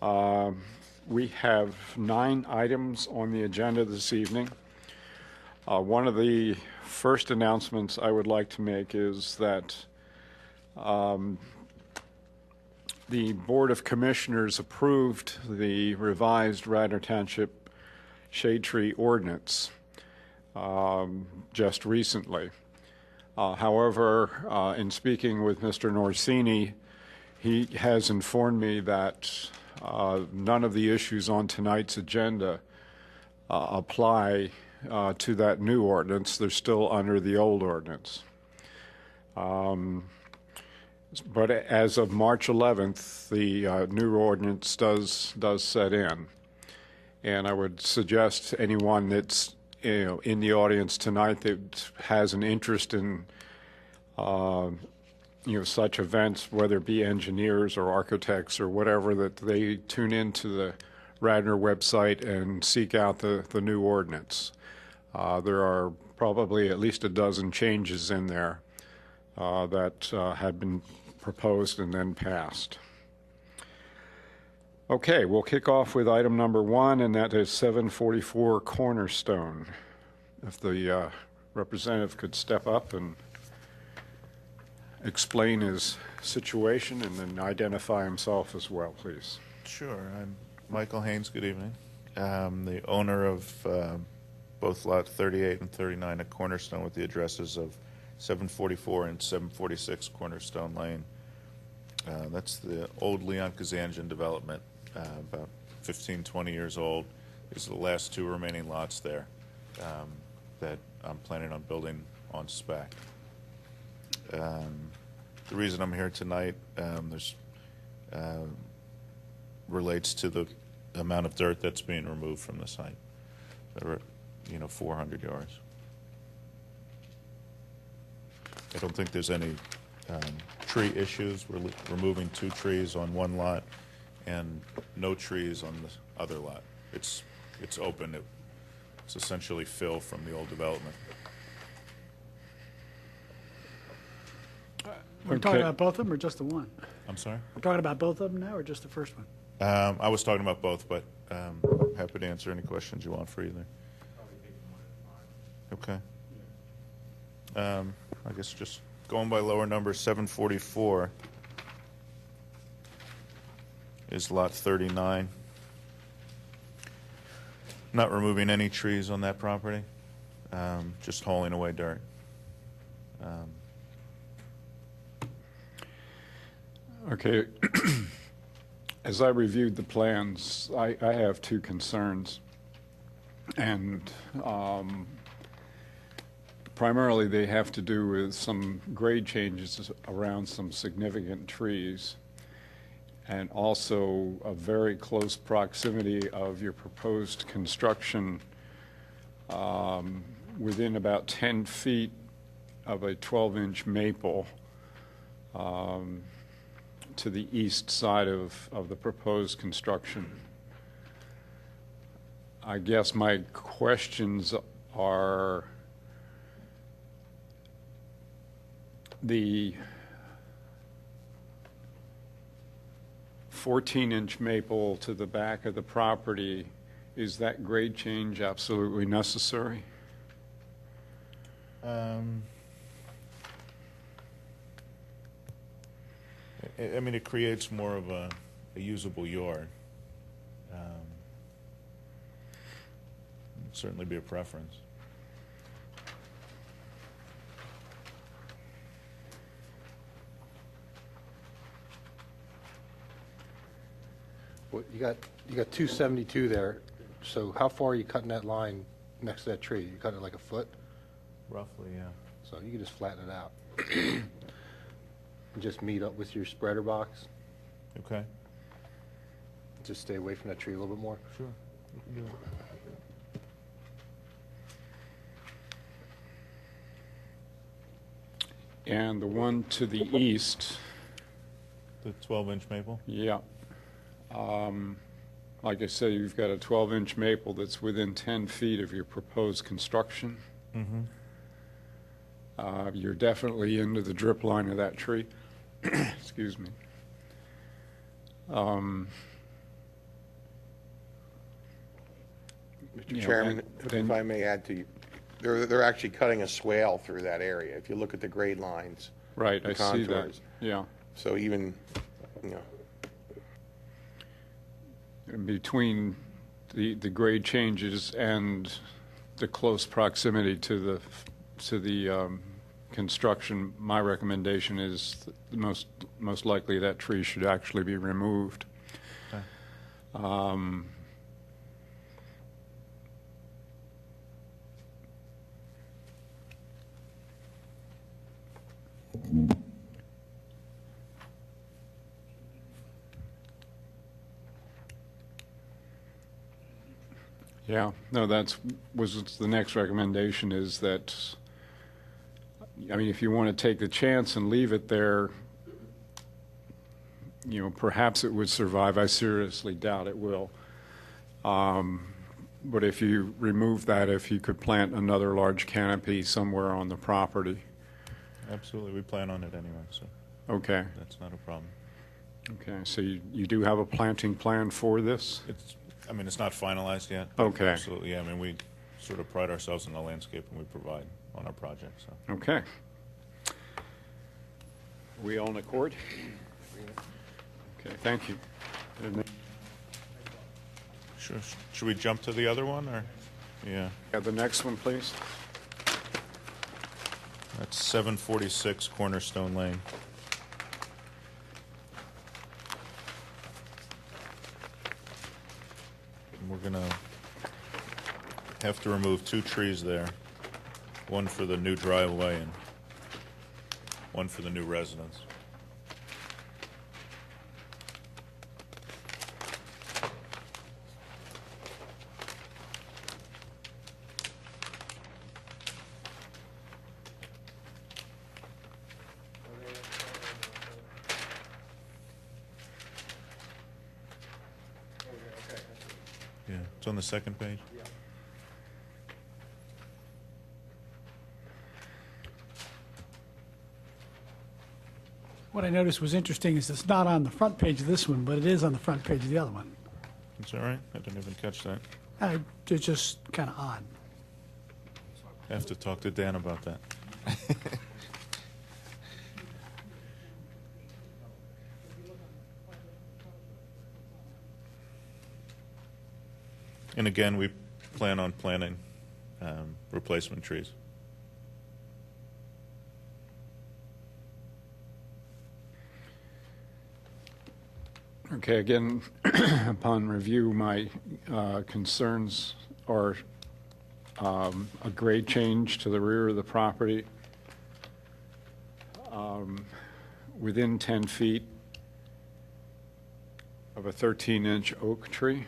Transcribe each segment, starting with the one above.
We have 9 items on the agenda this evening. One of the first announcements I would like to make is that the Board of Commissioners approved the revised Radnor Township shade tree ordinance just recently. However, in speaking with Mr. Norsini, he has informed me that none of the issues on tonight's agenda apply to that new ordinance. They're still under the old ordinance. But as of March 11th, the new ordinance does set in. And I would suggest anyone that's in the audience tonight that has an interest in such events, whether it be engineers or architects or whatever, that they tune into the Radnor website and seek out the new ordinance. There are probably at least a dozen changes in there that have been proposed and then passed. Okay, we'll kick off with item number 1, and that is 744 Cornerstone. If the representative could step up and explain his situation and then identify himself as well, please. Sure. I'm Michael Haynes. Good evening. The owner of both Lot 38 and 39 at Cornerstone with the addresses of 744 and 746 Cornerstone Lane. That's the old Leon Kazanjian development, about 15, 20 years old. These are the last 2 remaining lots there that I'm planning on building on spec. The reason I'm here tonight relates to the amount of dirt that's being removed from the site. There are, 400 yards. I don't think there's any tree issues. We're removing 2 trees on one lot and no trees on the other lot. It's open. It's essentially fill from the old development. We're talking about both of them or just the one? I'm sorry? We're talking about both of them now or just the first one? I was talking about both, but happy to answer any questions you want for either. Okay. I guess just going by lower number, 744 is lot 39. Not removing any trees on that property, just hauling away dirt. Okay. As I reviewed the plans, I have 2 concerns. And primarily they have to do with some grade changes around some significant trees, and also a very close proximity of your proposed construction within about 10 feet of a 12-inch maple to the east side of the proposed construction. I guess my questions are the 14-inch maple to the back of the property, is that grade change absolutely necessary? I mean, it creates more of a usable yard. Certainly be a preference. Well, you got 272 there. So how far are you cutting that line next to that tree? You cut it like a foot? Roughly, yeah. So you can just flatten it out. And just meet up with your spreader box. Okay. Just stay away from that tree a little bit more. Sure. You can do it. And the one to the east, The 12-inch maple? yeah. Like I said, you've got a 12-inch maple that's within 10 feet of your proposed construction. Mm-hmm. You're definitely into the drip line of that tree. Excuse me. Mr. Yeah, Chairman, then- if I may add to you, they're actually cutting a swale through that area. If you look at the grade lines. Right, the I see that, contours. yeah. So even, And between the grade changes and the close proximity to the construction, my recommendation is the most likely that tree should actually be removed. Okay. Yeah, no, was the next recommendation is that, I mean, if you want to take the chance and leave it there, perhaps it would survive. I seriously doubt it will. But if you remove that, if you could plant another large canopy somewhere on the property. Absolutely, we plan on it anyway, so Okay, that's not a problem. okay, so you do have a planting plan for this? It's not finalized yet. but Okay. Absolutely, yeah, we sort of pride ourselves in the landscape and we provide on our projects, so. Okay. We all in accord? Okay, thank you. Sure. Should we jump to the other one, or? Yeah, Yeah, the next one, please. that's 746 Cornerstone Lane. And we're gonna have to remove 2 trees there. One for the new driveway and one for the new residence. Yeah, it's on the second page. What I noticed was interesting is it's not on the front page of this one, but it is on the front page of the other one. Is that right? I didn't even catch that. It's just kind of odd. I have to talk to Dan about that. And again, we plan on planting replacement trees. Okay, again, upon review, my concerns are a grade change to the rear of the property within 10 feet of a 13-inch oak tree.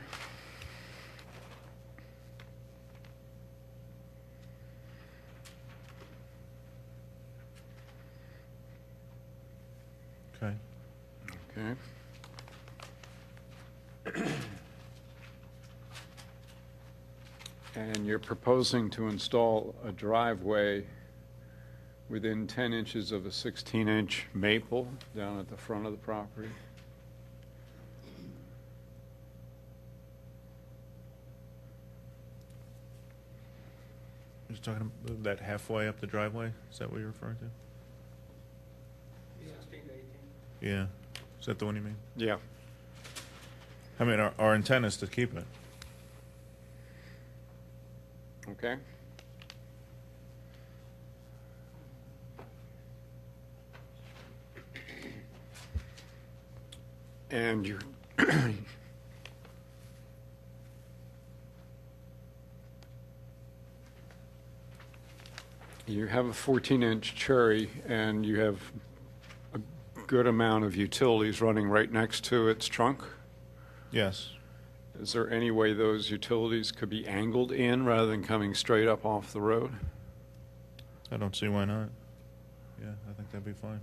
Okay. Okay. And you're proposing to install a driveway within 10 inches of a 16-inch maple down at the front of the property? You're talking about that halfway up the driveway? Is that what you're referring to? 16 to 18. Yeah. Is that the one you mean? Yeah. Our intent is to keep it. Okay. And you you have a 14-inch cherry, and you have a good amount of utilities running right next to its trunk. Yes. Is there any way those utilities could be angled in rather than coming straight up off the road? I don't see why not. Yeah, I think that'd be fine.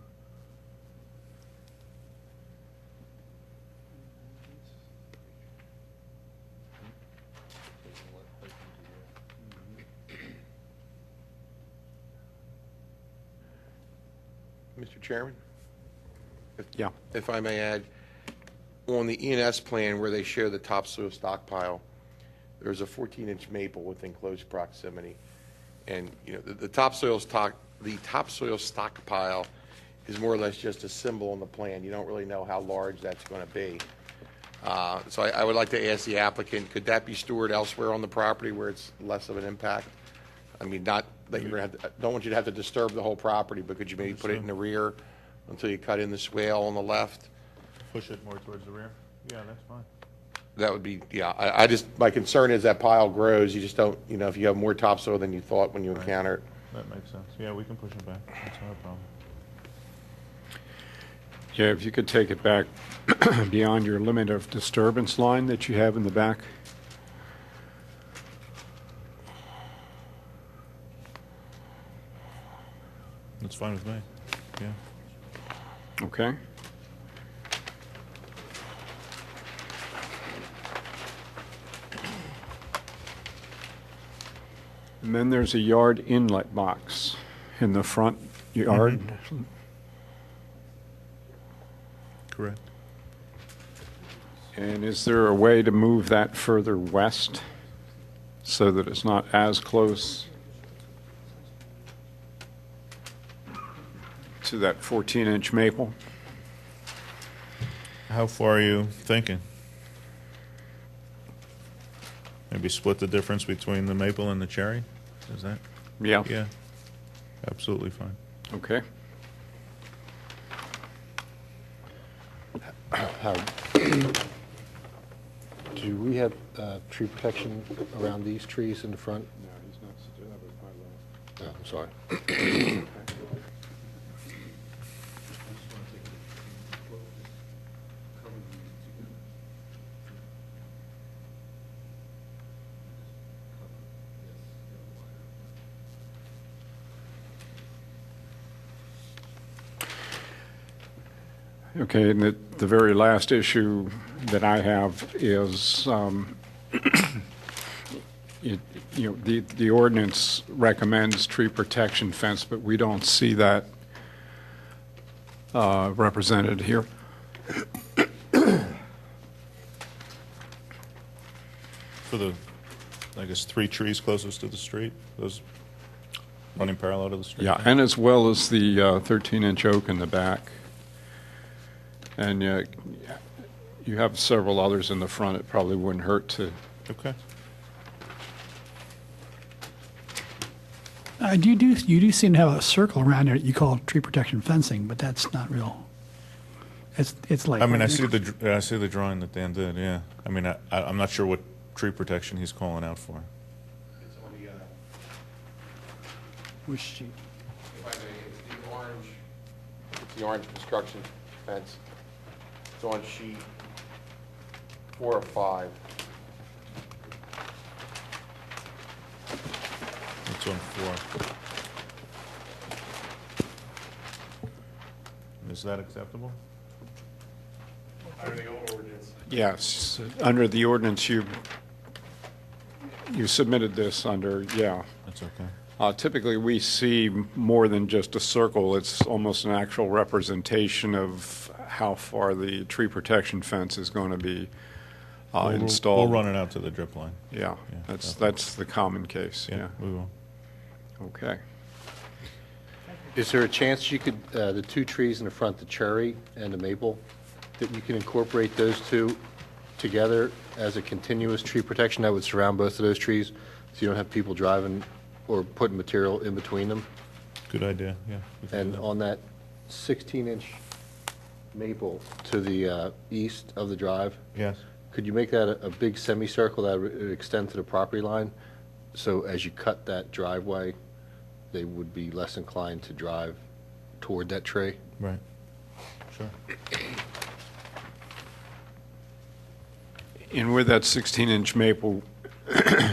Mr. Chairman? Yeah. If I may add, on the E&S plan where they show the topsoil stockpile, there's a 14-inch maple within close proximity. And, you know, the topsoil stockpile is more or less just a symbol on the plan. You don't really know how large that's going to be. So I would like to ask the applicant, could that be stored elsewhere on the property where it's less of an impact? I mean, not that you're going to have to, don't want you to have to disturb the whole property, but could you maybe put it in the rear until you cut in the swale on the left? Push it more towards the rear? Yeah, that's fine. That would be, yeah, I just, my concern is that pile grows, you just don't, you know, if you have more topsoil than you thought when you encounter it. That makes sense. Yeah, we can push it back. That's not a problem. Yeah, if you could take it back beyond your limit of disturbance line that you have in the back. That's fine with me. Yeah. Okay. And then there's a yard inlet box in the front yard. Correct. And is there a way to move that further west so that it's not as close to that 14-inch maple? How far are you thinking? Maybe split the difference between the maple and the cherry? Is that? Yeah. Yeah. Absolutely fine. Okay. Do we have tree protection around these trees in the front? No, he's not. Oh, I'm sorry. Okay, and the very last issue that I have is, the ordinance recommends tree protection fence, but we don't see that represented here. For the, I guess, 3 trees closest to the street, those running parallel to the street? Yeah, and as well as the 13-inch oak in the back. And you have several others in the front. It probably wouldn't hurt to. Okay. You do seem to have a circle around there that you call tree protection fencing, but that's not real. It's like. I mean, I see the drawing that Dan did, yeah. I mean, I'm not sure what tree protection he's calling out for. It's on the, Which sheet? if I may, it's the orange construction fence. It's on sheet 4 of 5. It's on 4. Is that acceptable? Under the old ordinance. Yes, under the ordinance, you submitted this under, yeah. That's okay. Typically, we see more than just a circle. It's almost an actual representation of how far the tree protection fence is going to be installed. We'll run it out to the drip line. Yeah, Yeah, that's the common case, yeah. We will. Okay. Is there a chance you could, the 2 trees in the front, the cherry and the maple, that you can incorporate those 2 together as a continuous tree protection that would surround both of those trees, so you don't have people driving or putting material in between them? Good idea, yeah. we can do And that. on that 16-inch maple to the east of the drive, Yes. could you make that a big semicircle that would extend to the property line? So as you cut that driveway, they would be less inclined to drive toward that tree? Right. Sure. And with that 16-inch maple,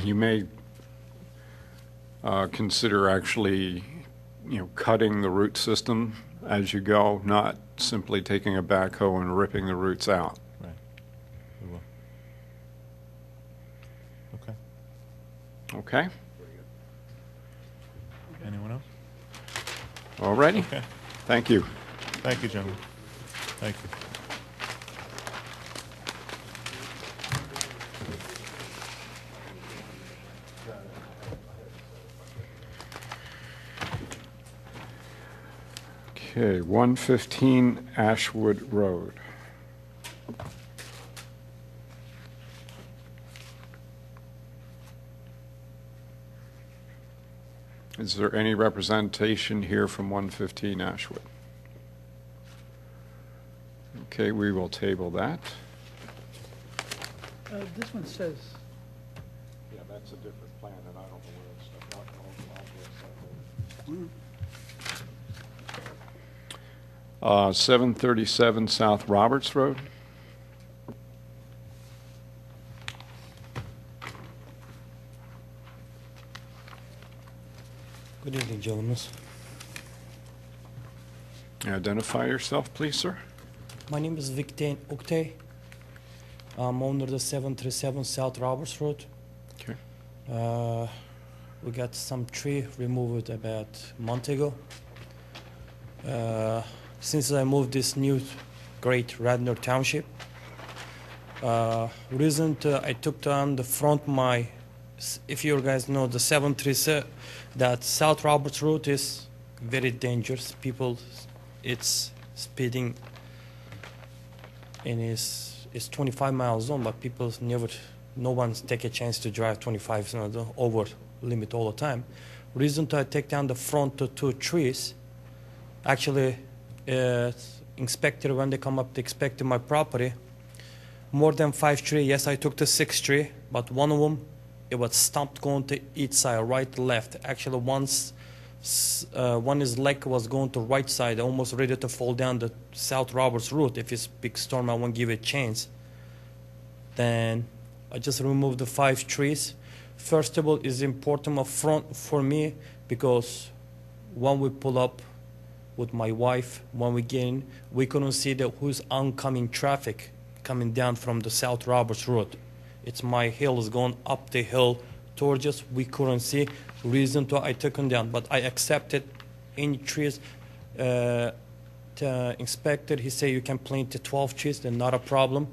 you may consider actually, cutting the root system as you go, not simply taking a backhoe and ripping the roots out. Right. We will. Okay. Okay? Anyone else? All righty. Okay. Thank you. Thank you, gentlemen. Thank you. Okay, 115 Ashwood Road. Is there any representation here from 115 Ashwood? Okay, we will table that. This one says, Yeah, that's a different plan, and I don't know where it's 737 South Roberts Road. Good evening, gentlemen. Identify yourself, please, sir. My name is Victor Oktay. I'm owner of the 737 South Roberts Road. Okay. We got some tree removed about a month ago. Since I moved this new great Radnor Township, I took down the front if you guys know the 737, that South Roberts Road is very dangerous. People, it's speeding and it's 25 miles on, but people no one's take a chance to drive 25 over limit all the time. Reason to I take down the front to 2 trees. Actually, inspector, when they come up to inspect my property, more than 5 trees. Yes, I took the 6 tree, but one of them, it was stumped going to each side, right, left. Actually, one his leg was going to right side, almost ready to fall down the South Roberts Road. If it's big storm, I won't give it a chance. Then I just removed the 5 trees. First of all, it's important up front for me because when we pull up with my wife, when we get in, we couldn't see who's oncoming traffic coming down from the South Roberts Road. It's my hill is going up the hill towards us. We couldn't see. Reason to I took them down, but I accepted any trees. The inspector, he said you can plant the 12 trees. Then not a problem.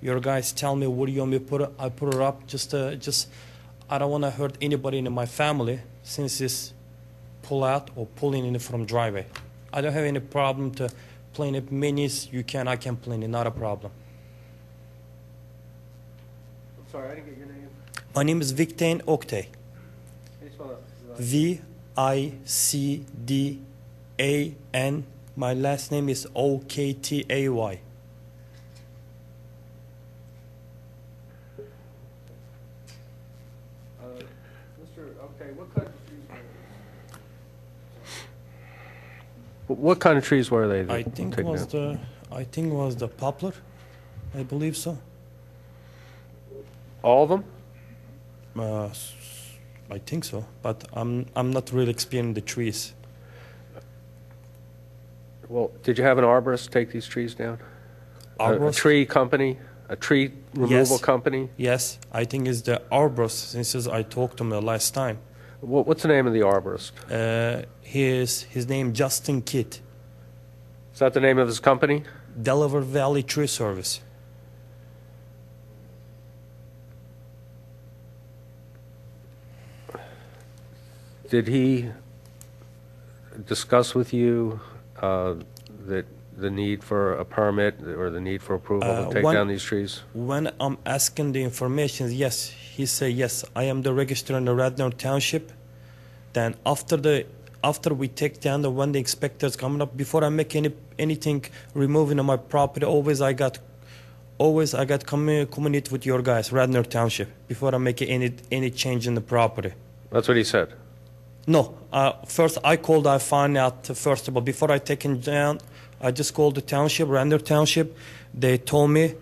Your guys tell me what do you want me to put it? I put it up. Just I don't want to hurt anybody in my family since it's pull out or pulling in from driveway. I don't have any problem to plant it minis. I can plant it. Not a problem. Sorry, I didn't get your name. My name is Victor Oktay. Can you spell that? Vicdan. My last name is Oktay. What kind of trees were they? I think it was the poplar. I believe so. All of them? I think so, but I'm not really experiencing the trees. Well, did you have an arborist take these trees down? A Arborist? tree company? A tree removal Yes. company? Yes, I think it's the arborist since I talked to him the last time. What's the name of the arborist? His name Justin Kidd, Is that the name of his company? Delaware Valley Tree Service. Did he discuss with you that the need for a permit or the need for approval to take down these trees? When I'm asking the information, yes, he say yes. I am the registrar in the Radnor Township. Then after we take down when the inspectors coming up, before I make anything removing on my property, always I got communicate with your guys, Radnor Township, before I make any change in the property. That's what he said. No, first I called. I found out first of all before I take him down. I just called the township, Radnor Township. They told me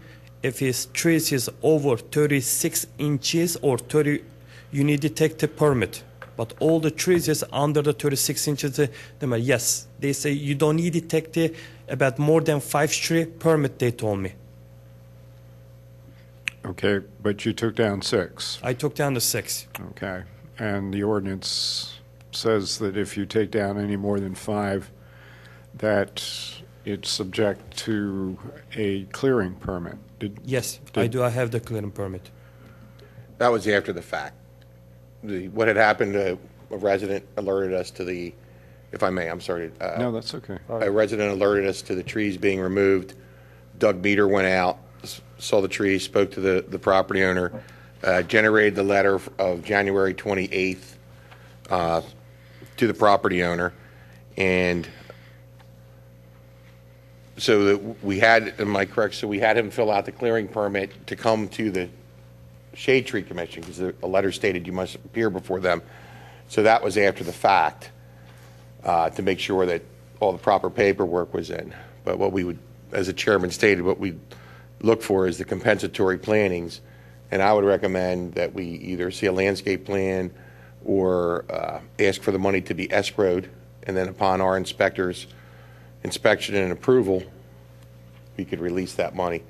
if his trees is over 36 inches or 30, you need to take the permit. But all the trees is under the 36 inches. Yes, they say you don't need to take the about more than 5 tree permit. They told me. Okay, but you took down 6. I took down the 6. Okay, and the ordinance says that if you take down any more than 5, that it's subject to a clearing permit. Yes, I do. I have the clearing permit. That was after the fact. What had happened, a resident alerted us to the if I may, I'm sorry. No, that's okay. A resident alerted us to the trees being removed. Doug Meter went out, saw the trees, spoke to the property owner, generated the letter of January 28th to the property owner. And so that we had, am I correct? So we had him fill out the clearing permit to come to the Shade Tree Commission, because a letter stated you must appear before them. So that was after the fact, to make sure that all the proper paperwork was in. But what we would, as the chairman stated, what we look for is the compensatory plantings. And I would recommend that we either see a landscape plan or ask for the money to be escrowed, and then upon our inspectors' inspection and approval, we could release that money.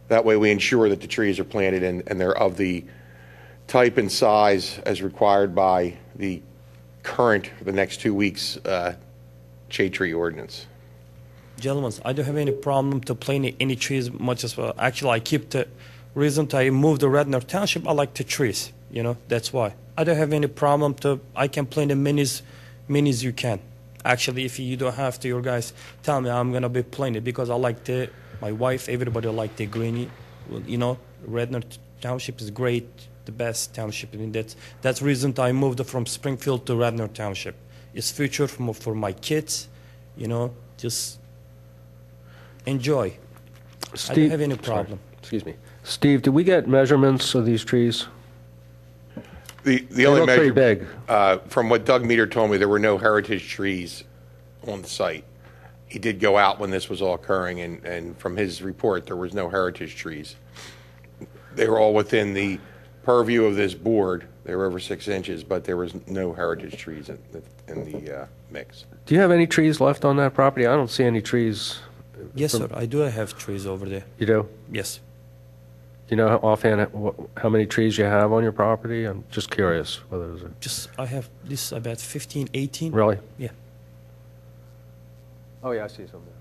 That way we ensure that the trees are planted and they're of the type and size as required by the current, the next 2 weeks, shade tree ordinance. Gentlemen, I don't have any problem to plant any trees much as well. Actually, I keep the reason I moved to Radnor Township, I like the trees, that's why. I don't have any problem I can plant as many as you can. Actually, if you don't have to, your guys tell me I'm going to be planting because I like my wife, everybody like the greeny. Radnor Township is great, the best township. That's the reason I moved from Springfield to Radnor Township. It's future for my kids, just enjoy. Steve, I don't have any problem. Sorry, excuse me. Steve, did we get measurements of these trees? The only look pretty measure, big. from what Doug Meter told me, there were no heritage trees on the site. He did go out when this was all occurring, and from his report, there was no heritage trees. They were all within the purview of this board. They were over 6 inches, but there was no heritage trees in the mix. Do you have any trees left on that property? I don't see any trees. Yes, sir. I do have trees over there. You do? Yes. Do you know offhand how many trees you have on your property? I'm just curious whether there's I have this about 15, 18. Really? Yeah. Oh, yeah, I see some now.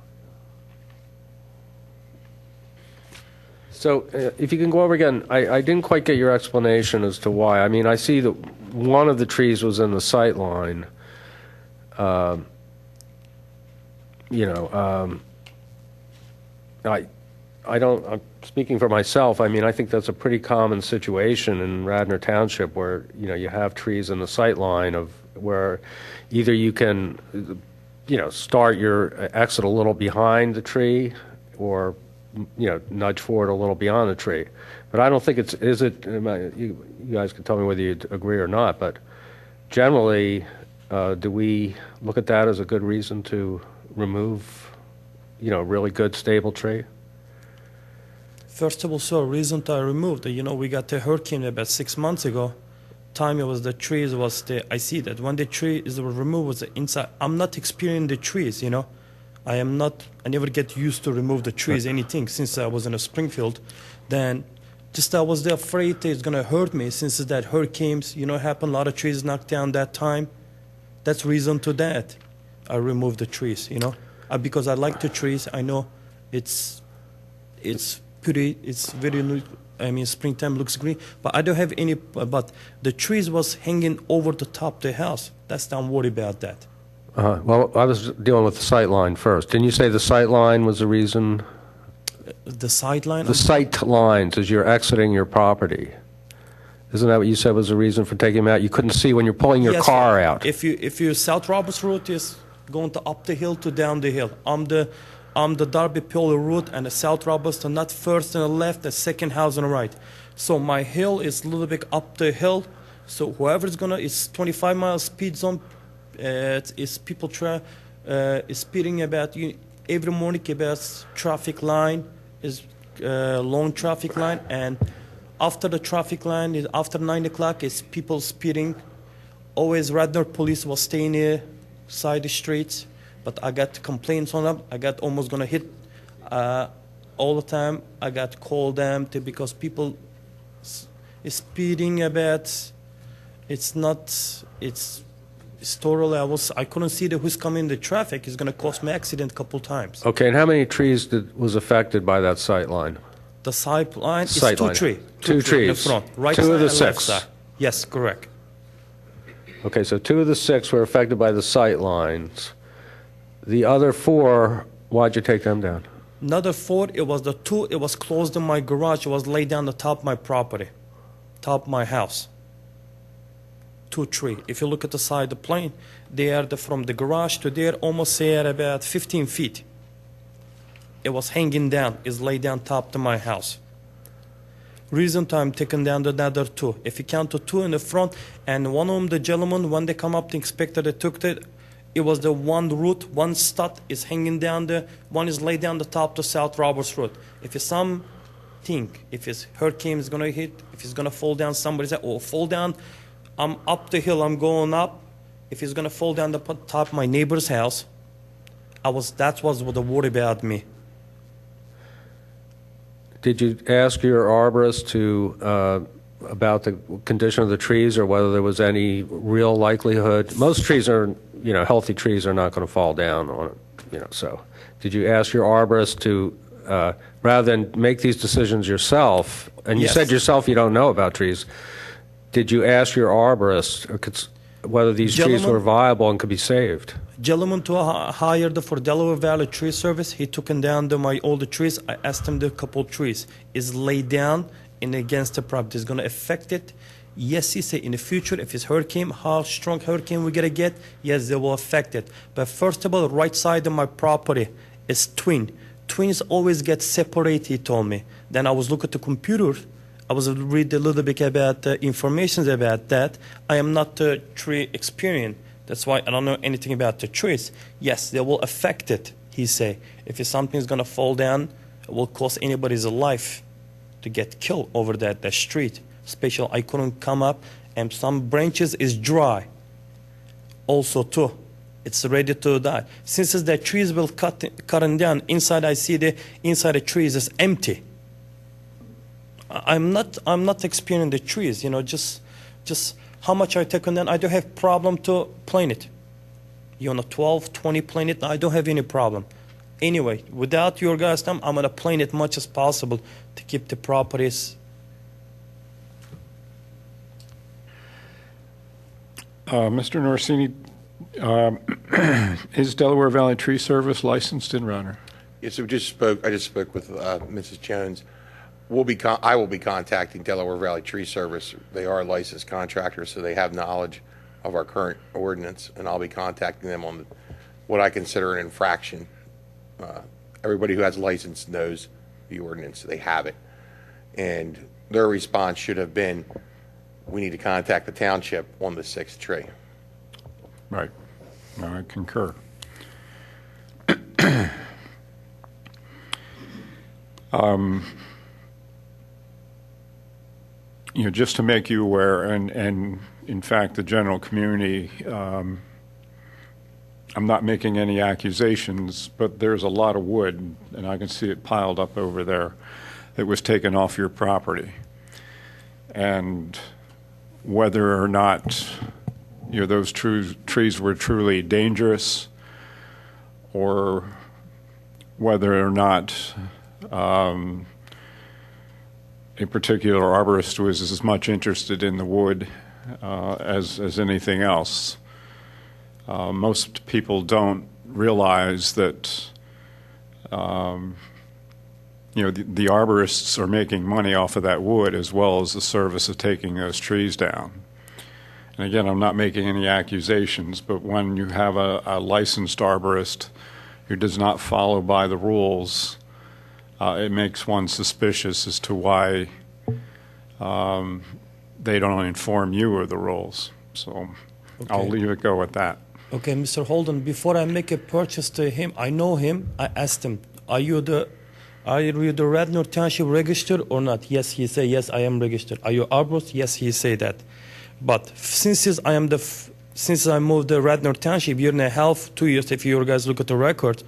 So if you can go over again, I didn't quite get your explanation as to why. I mean, I see that one of the trees was in the sight line. I'm speaking for myself. I mean, I think that's a pretty common situation in Radnor Township where, you have trees in the sight line of where either you can, start your exit a little behind the tree or, nudge forward a little beyond the tree. But I don't think you guys can tell me whether you agree or not, but generally, do we look at that as a good reason to remove, a really good stable tree? First of all, sir, reason I removed, we got the hurricane about 6 months ago. Time it was the trees was I see that when the tree is removed was the inside. I'm not experiencing the trees, I never get used to remove the trees, anything, since I was in a Springfield. Then just I was afraid it's going to hurt me since that hurricanes, happened, a lot of trees knocked down that time. That's reason to that. I removed the trees, because I like the trees. I know it's pretty, it's very, springtime looks green, but I don't have any, but the trees was hanging over the top of the house. I'm worried about that. Well, I was dealing with the sight line first. Didn't you say the sight line was the reason? The sideline? The sight lines as you're exiting your property. Isn't that what you said was the reason for taking them out? You couldn't see when you're pulling your car out. If you South Roberts Road is going to up the hill to down the hill. I'm the Darby Pillar Road and the South Roberts, not first on the left, the second house on the right. So my hill is a little bit up the hill. So whoever's it's 25 miles speed zone. It's people is speeding about every morning about traffic line is long traffic line, and after the traffic line is after 9 o'clock is people speeding. Always Radnor police was staying here side the streets, but I got complaints on them. I got almost gonna hit all the time. I got called them because people is speeding about. It's totally, I couldn't see who's coming in the traffic. It's going to cost me accident a couple times. Okay, and how many trees was affected by that sight line? The sight line is Sight line. two trees. Two trees. In the front, right Two side of the and left 6. side. Yes, correct. Okay, so 2 of the 6 were affected by the sight lines. The other 4, why'd you take them down? Another 4, it was the 2, it was closed in my garage, it was laid down the top of my property, top of my house. 2 tree. If you look at the side of the plane, they are from the garage to there, almost say at about 15 feet. It was hanging down, is laid down top to my house. Reason I'm taking down another 2. If you count the 2 in the front, and one of them, the gentleman, when they come up, the inspector, they took it was the one root, one stud is hanging down there, one is laid down the top to South Roberts Road. If it's something, if it's hurricane is going to hit, if it's going to fall down, somebody's or fall down, I'm up the hill, I'm going up. If it's going to fall down the top of my neighbor's house, that was the worry about me. Did you ask your arborist about the condition of the trees or whether there was any real likelihood? Most trees are, healthy trees are not going to fall down on it, so. Did you ask your arborist to, rather than make these decisions yourself, and you Yes. said yourself you don't know about trees, did you ask your arborist whether these trees Gentlemen- were viable and could be saved? Gentleman to hired for Delaware Valley Tree Service. He took down my older trees. I asked him the couple trees is laid down and against the property. Is going to affect it. Yes, he said in the future if it's hurricane, how strong hurricane we're gonna get? Yes, they will affect it. But first of all, right side of my property is twin. Twins always get separated. He told me. Then I was looking at the computer. I was read a little bit about information about that. I am not a tree experienced. That's why I don't know anything about the trees. Yes, they will affect it, he say. If something's going to fall down, it will cost anybody's life to get killed over that street. Especially I couldn't come up, and some branches is dry. Also, too, it's ready to die. Since the trees will cutting down, inside I see the inside the trees is empty. I'm not experiencing the trees, just how much I take on them. I don't have problem to plant it. 12, 20 plant it, I don't have any problem. Anyway, without your guys' time, I'm going to plant it much as possible to keep the properties. Mr. Norsini, is Delaware Valley Tree Service licensed in Radnor? Yes, I just spoke with Mrs. Jones. I will be contacting Delaware Valley Tree Service. They are a licensed contractor, so they have knowledge of our current ordinance, and I'll be contacting them on what I consider an infraction. Everybody who has a license knows the ordinance. They have it. And their response should have been, we need to contact the township on the 6th tree. Right. No, I concur. Just to make you aware, and in fact, the general community, I'm not making any accusations, but there's a lot of wood, and I can see it piled up over there, that was taken off your property. And whether or not those trees were truly dangerous, or whether or not a particular arborist was as much interested in the wood as anything else. Most people don't realize that the arborists are making money off of that wood as well as the service of taking those trees down. And again, I'm not making any accusations, but when you have a licensed arborist who does not follow by the rules, it makes one suspicious as to why they don't inform you of the rules. So Okay. I'll leave it go at that. Okay, Mr. Holden, before I make a purchase to him, I know him. I asked him, are you the Radnor Township registered or not? Yes, he say, yes, I am registered. Are you arborist? Yes, he say that. But since I moved to Radnor Township, year and a half, 2 years, if you guys look at the record,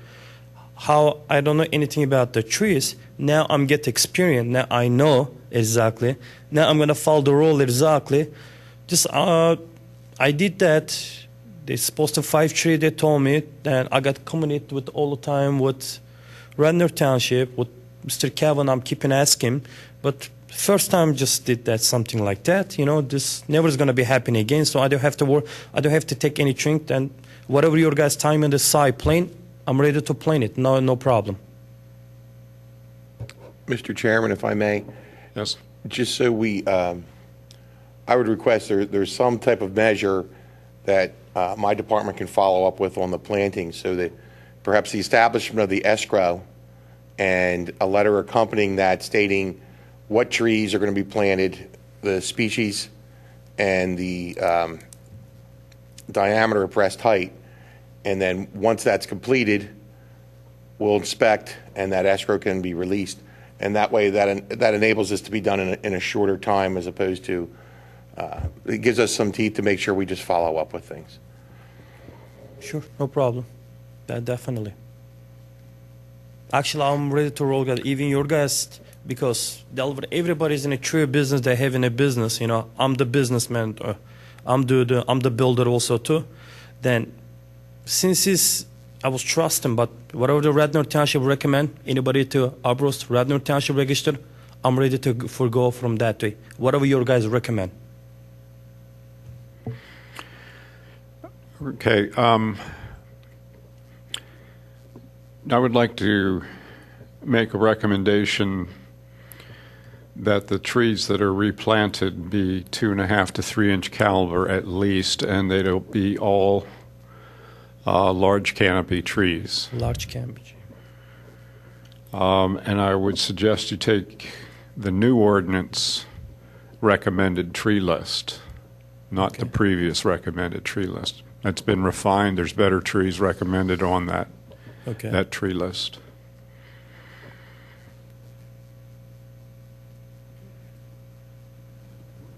how I don't know anything about the trees. Now I'm get experience. Now I know exactly. Now I'm gonna follow the rule exactly. Just I did that. They're supposed to 5 tree. They told me, and I got communicated with all the time with Radnor Township with Mr. Kevin. I'm keeping asking, but first time just did that something like that. This never is gonna be happening again. So I don't have to work. I don't have to take any drink. And whatever your guys time on the side plane, I'm ready to plane it. No problem. Mr. Chairman, if I may, Yes? just so I would request there's some type of measure that my department can follow up with on the planting, so that perhaps the establishment of the escrow and a letter accompanying that stating what trees are going to be planted, the species, and the diameter of breast height. And then once that's completed, we'll inspect and that escrow can be released. And that way that enables this to be done in a shorter time, as opposed to, it gives us some teeth to make sure we just follow up with things. Sure, no problem. That definitely. Actually, I'm ready to roll, guys. Even your guys, because everybody's in a tree business. They have in a business. I'm the businessman. I'm the builder also too. Then, since I was trusting, but whatever the Radnor Township recommend, anybody to Arbrost, Radnor Township register, I'm ready to forgo from that way. Whatever your guys recommend. Okay. I would like to make a recommendation that the trees that are replanted be 2.5 to 3 inch caliber at least, and they don't be all large canopy trees. Large cabbage. And I would suggest you take the new ordinance recommended tree list, not the previous recommended tree list. That's been refined. There's better trees recommended on that tree list.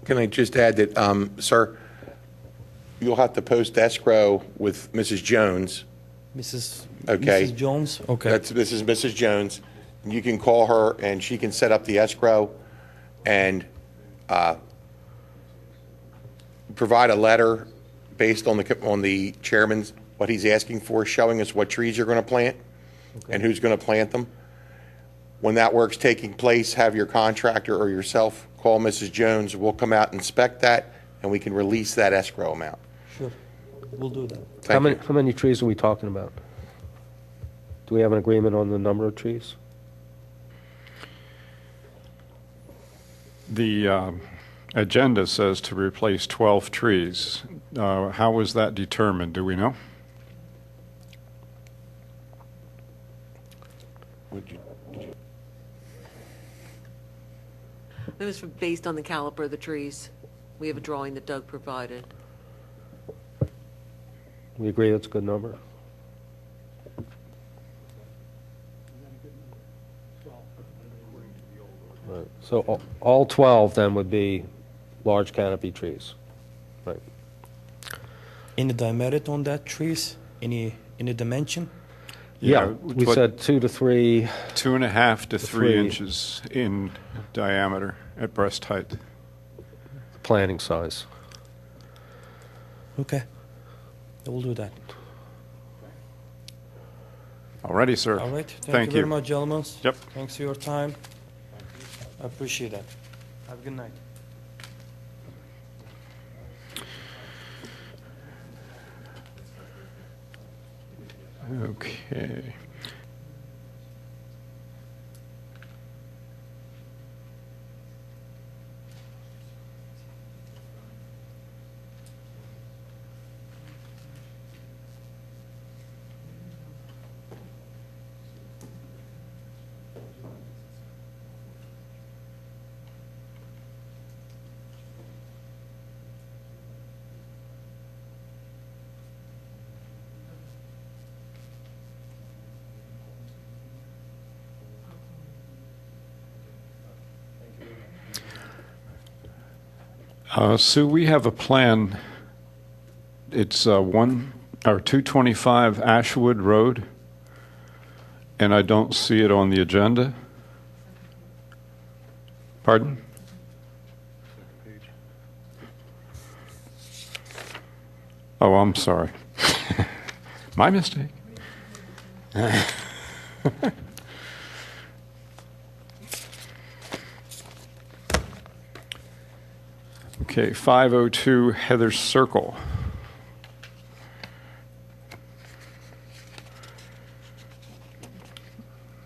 Can I just add that, sir, you'll have to post escrow with Mrs. Jones. Okay. Mrs. Jones? Okay. This is Mrs. Jones. You can call her and she can set up the escrow and provide a letter based on the chairman's, what he's asking for, showing us what trees you're going to plant and who's going to plant them. When that work's taking place, have your contractor or yourself call Mrs. Jones. We'll come out and inspect that, and we can release that escrow amount. Sure. We'll do that. How many trees are we talking about? Do we have an agreement on the number of trees? The agenda says to replace 12 trees. How was that determined? Do we know? It was based on the caliber of the trees. We have a drawing that Doug provided. We agree that's a good number? Right. So all 12 then would be large canopy trees, right? Any diameter on that trees? Any dimension? Yeah, we said 2 to 3. 2.5 to 3 3 inches in diameter at breast height. Planting size. Okay. We'll do that. Alrighty, sir. All right. Thank you very much, gentlemen. Yep. Thanks for your time. I appreciate that. Have a good night. Okay. Sue, we have a plan. It's 225 Ashwood Road, and I don't see it on the agenda. Pardon? Oh, I'm sorry. My mistake. Okay, 502 Heather Circle.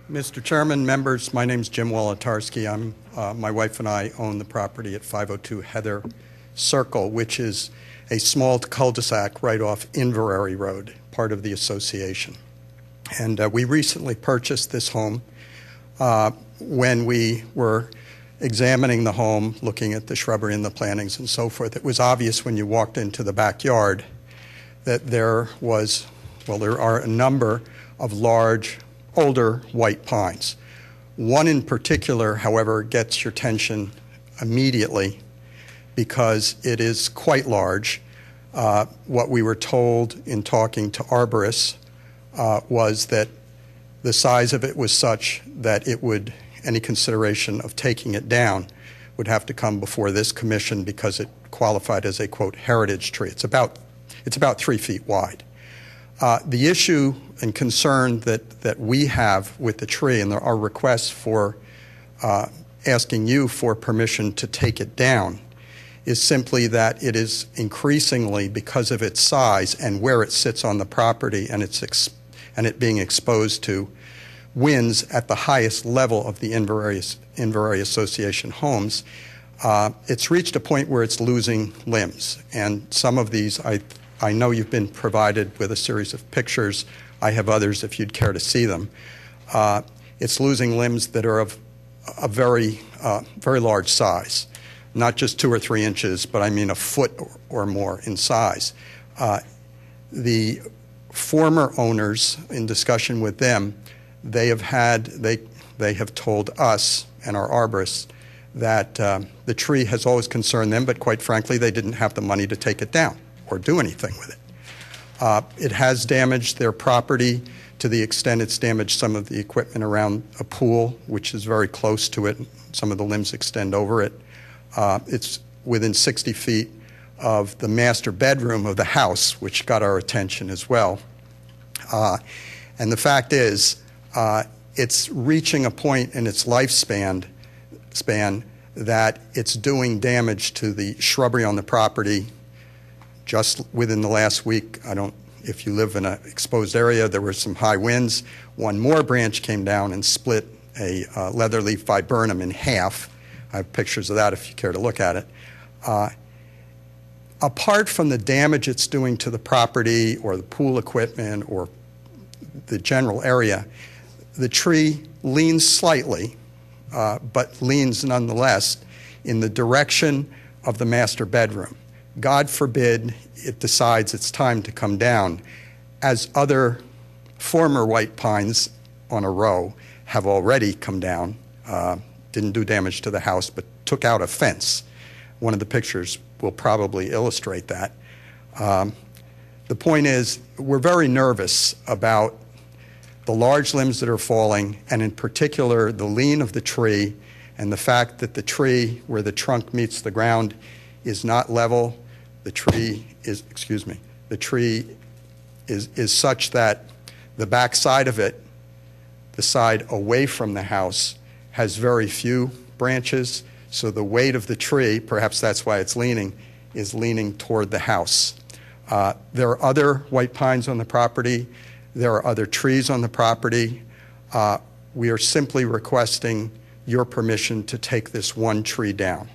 Mr. Chairman, members, my name's Jim Wolotarski. My wife and I own the property at 502 Heather Circle, which is a small cul-de-sac right off Inverary Road, part of the association. And we recently purchased this home. When we were examining the home, looking at the shrubbery and the plantings and so forth, it was obvious when you walked into the backyard that there are a number of large, older white pines. One in particular, however, gets your attention immediately because it is quite large. What we were told in talking to arborists was that the size of it was such that any consideration of taking it down would have to come before this commission because it qualified as a, quote, heritage tree. It's about 3 feet wide. The issue and concern that we have with the tree, and there are requests for asking you for permission to take it down, is simply that it is increasingly, because of its size and where it sits on the property and it being exposed to winds at the highest level of the Inverary Association homes, it's reached a point where it's losing limbs. And some of these, I know you've been provided with a series of pictures. I have others if you'd care to see them. It's losing limbs that are of a very large size, not just 2 or 3 inches, but I mean a foot or more in size. The former owners, in discussion with them, they have told us and our arborists that the tree has always concerned them, but quite frankly, they didn't have the money to take it down or do anything with it. It has damaged their property to the extent it's damaged some of the equipment around a pool, which is very close to it. Some of the limbs extend over it. It's within 60 feet of the master bedroom of the house, which got our attention as well. And the fact is, it's reaching a point in its lifespan that it's doing damage to the shrubbery on the property. Just within the last week, if you live in an exposed area, there were some high winds. One more branch came down and split a leatherleaf viburnum in half. I have pictures of that if you care to look at it. Apart from the damage it's doing to the property or the pool equipment or the general area, the tree leans slightly, but leans nonetheless in the direction of the master bedroom. God forbid it decides it's time to come down, as other former white pines on a row have already come down, didn't do damage to the house, but took out a fence. One of the pictures will probably illustrate that. The point is, we're very nervous about the large limbs that are falling, and in particular, the lean of the tree, and the fact that the tree, where the trunk meets the ground, is not level. The tree is such that the back side of it, the side away from the house, has very few branches, so the weight of the tree, perhaps that's why it's leaning, is leaning toward the house. There are other white pines on the property. There are other trees on the property. We are simply requesting your permission to take this one tree down.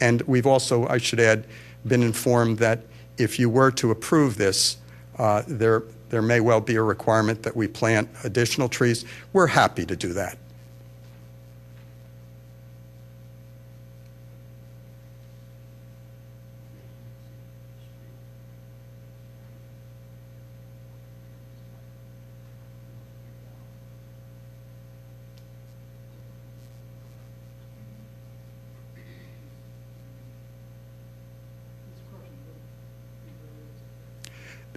And we've also, I should add, been informed that if you were to approve this, there may well be a requirement that we plant additional trees. We're happy to do that.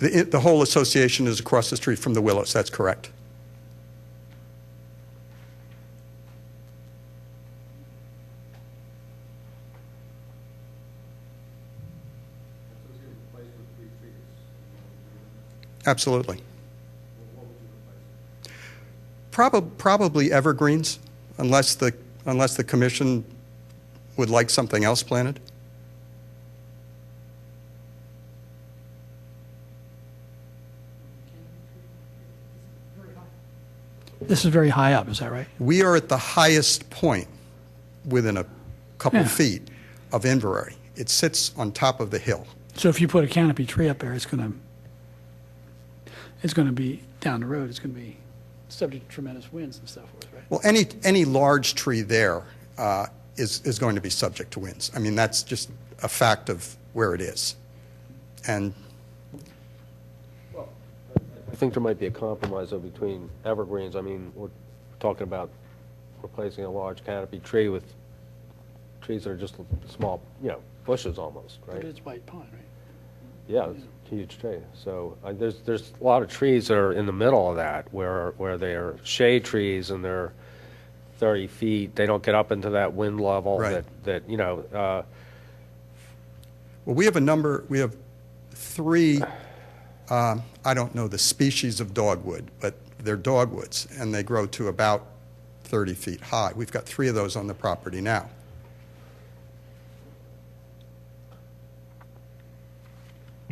The whole association is across the street from the Willows. That's correct. Absolutely. Probably evergreens, unless the unless the commission would like something else planted? This is very high up, is that right? We are at the highest point within a couple Yeah. feet of Inverary. It sits on top of the hill. So if you put a canopy tree up there, it's going to be, down the road, it's going to be subject to tremendous winds and so forth, right? Well, any large tree there is going to be subject to winds. I mean, that's just a fact of where it is. And I think there might be a compromise, though, between evergreens. I mean, we're talking about replacing a large canopy tree with trees that are just small, bushes almost, But right? it's white pine, right? Yeah, it's a huge tree. So there's a lot of trees that are in the middle of that where they are shade trees and they're 30 feet. They don't get up into that wind level Right. that. well, we have three, I don't know the species of dogwood, but they're dogwoods, and they grow to about 30 feet high. We've got three of those on the property now.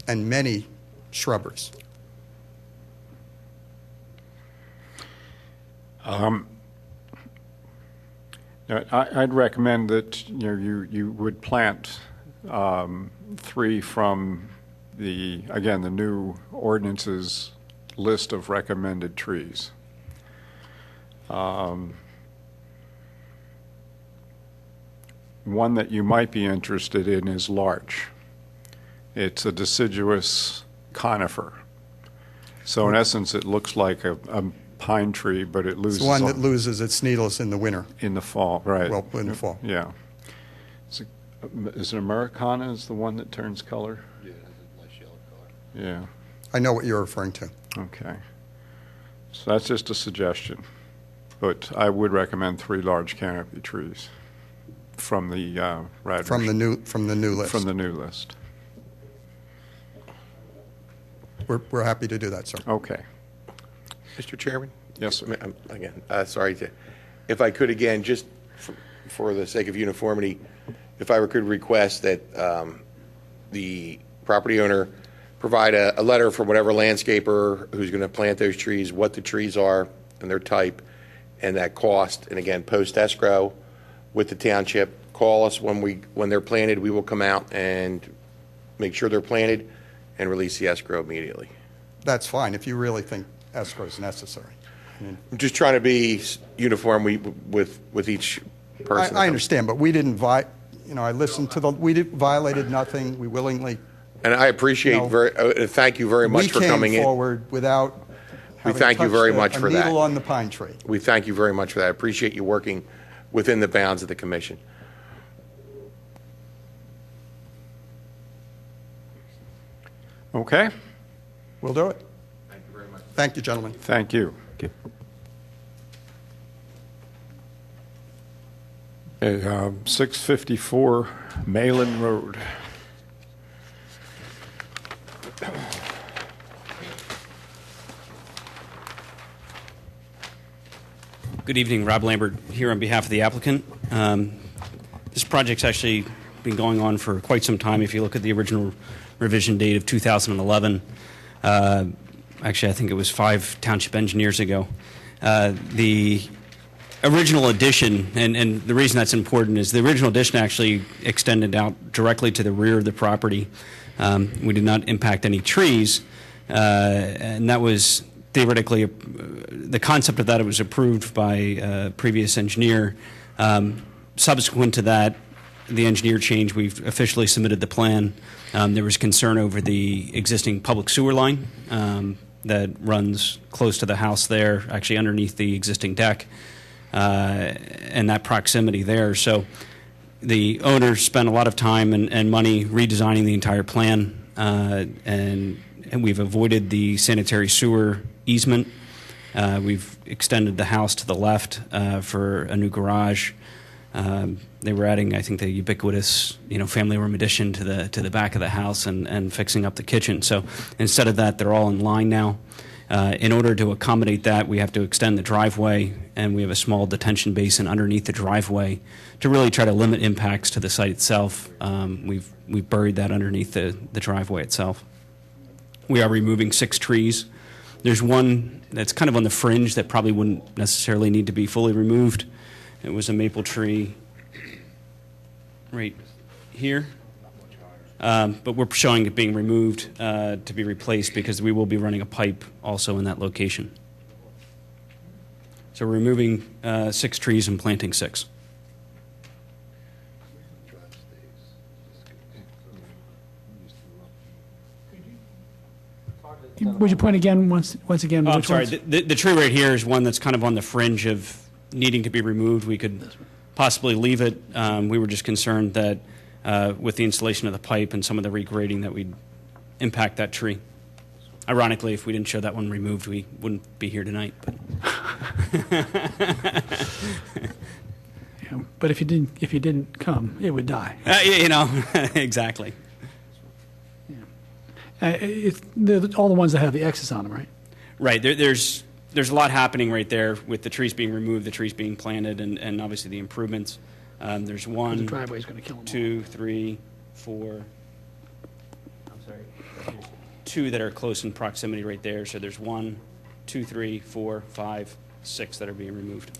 And many shrubberies. I'd recommend that you would plant three from the new ordinance's list of recommended trees. One that you might be interested in is larch. It's a deciduous conifer. So in essence, it looks like a pine tree, but it loses It's the one that loses its needles in the winter. in the fall, right? Well, in the fall. Yeah. Is it Americana is the one that turns color? Yeah, it has a nice yellow color. Yeah, I know what you're referring to. okay. So that's just a suggestion. But I would recommend 3 large canopy trees from the Radnor. From the new list. From the new list. We're happy to do that, sir. Okay. Mr. Chairman? Yes, sir. Again, sorry to, if I could again, just for the sake of uniformity, if I could request that the property owner provide a letter from whatever landscaper who's going to plant those trees, what the trees are and their type and that cost, and again, post escrow with the township. Call us when they're planted. We will come out and make sure they're planted and release the escrow immediately. That's fine, if you really think escrow is necessary. I'm just trying to be uniform with each person. I understand, but we didn't I listened to we violated nothing, we willingly. And I appreciate thank you very much for coming We in. came forward without having thank you very much touched for a that. needle on the pine tree. We thank you very much for that. I appreciate you working within the bounds of the commission. Okay, We'll do it. Thank you very much. Thank you, gentlemen. thank you. Okay, 654 Malin Road. Good evening, Rob Lambert here on behalf of the applicant. This project's actually been going on for quite some time. If you look at the original revision date of 2011, actually I think it was 5 township engineers ago, the original addition, and the reason that's important is the original addition actually extended out directly to the rear of the property. We did not impact any trees, and that was theoretically, the concept of that, it was approved by a previous engineer. Subsequent to that, the engineer change, we've officially submitted the plan. There was concern over the existing public sewer line that runs close to the house there, actually underneath the existing deck, and that proximity there. So the owner spent a lot of time and money redesigning the entire plan, and we've avoided the sanitary sewer easement. We've extended the house to the left for a new garage. They were adding, I think, the ubiquitous, family room addition to the back of the house and fixing up the kitchen. So instead of that, they're all in line now. In order to accommodate that, we have to extend the driveway, and we have a small detention basin underneath the driveway to really try to limit impacts to the site itself. We've buried that underneath the driveway itself. We are removing 6 trees. There's one that's kind of on the fringe that probably wouldn't necessarily need to be fully removed. It was a maple tree right here. But we're showing it being removed to be replaced because we will be running a pipe also in that location. So we're removing 6 trees and planting 6. Would you point again, once again? Oh, I'm which sorry. ones? The tree right here is one that's kind of on the fringe of needing to be removed. We could possibly leave it. We were just concerned that with the installation of the pipe and some of the regrading that we'd impact that tree. Ironically, if we didn't show that one removed, we wouldn't be here tonight. But, Yeah, but if you didn't come, it would die. you know, exactly. They're all the ones that have the X's on them, right? Right. There's a lot happening right there with the trees being removed, the trees being planted, and obviously the improvements. There's The 1, driveway's going to kill them. 2, 3, 4. I'm sorry. 2 that are close in proximity right there. So there's 1, 2, 3, 4, 5, 6 that are being removed.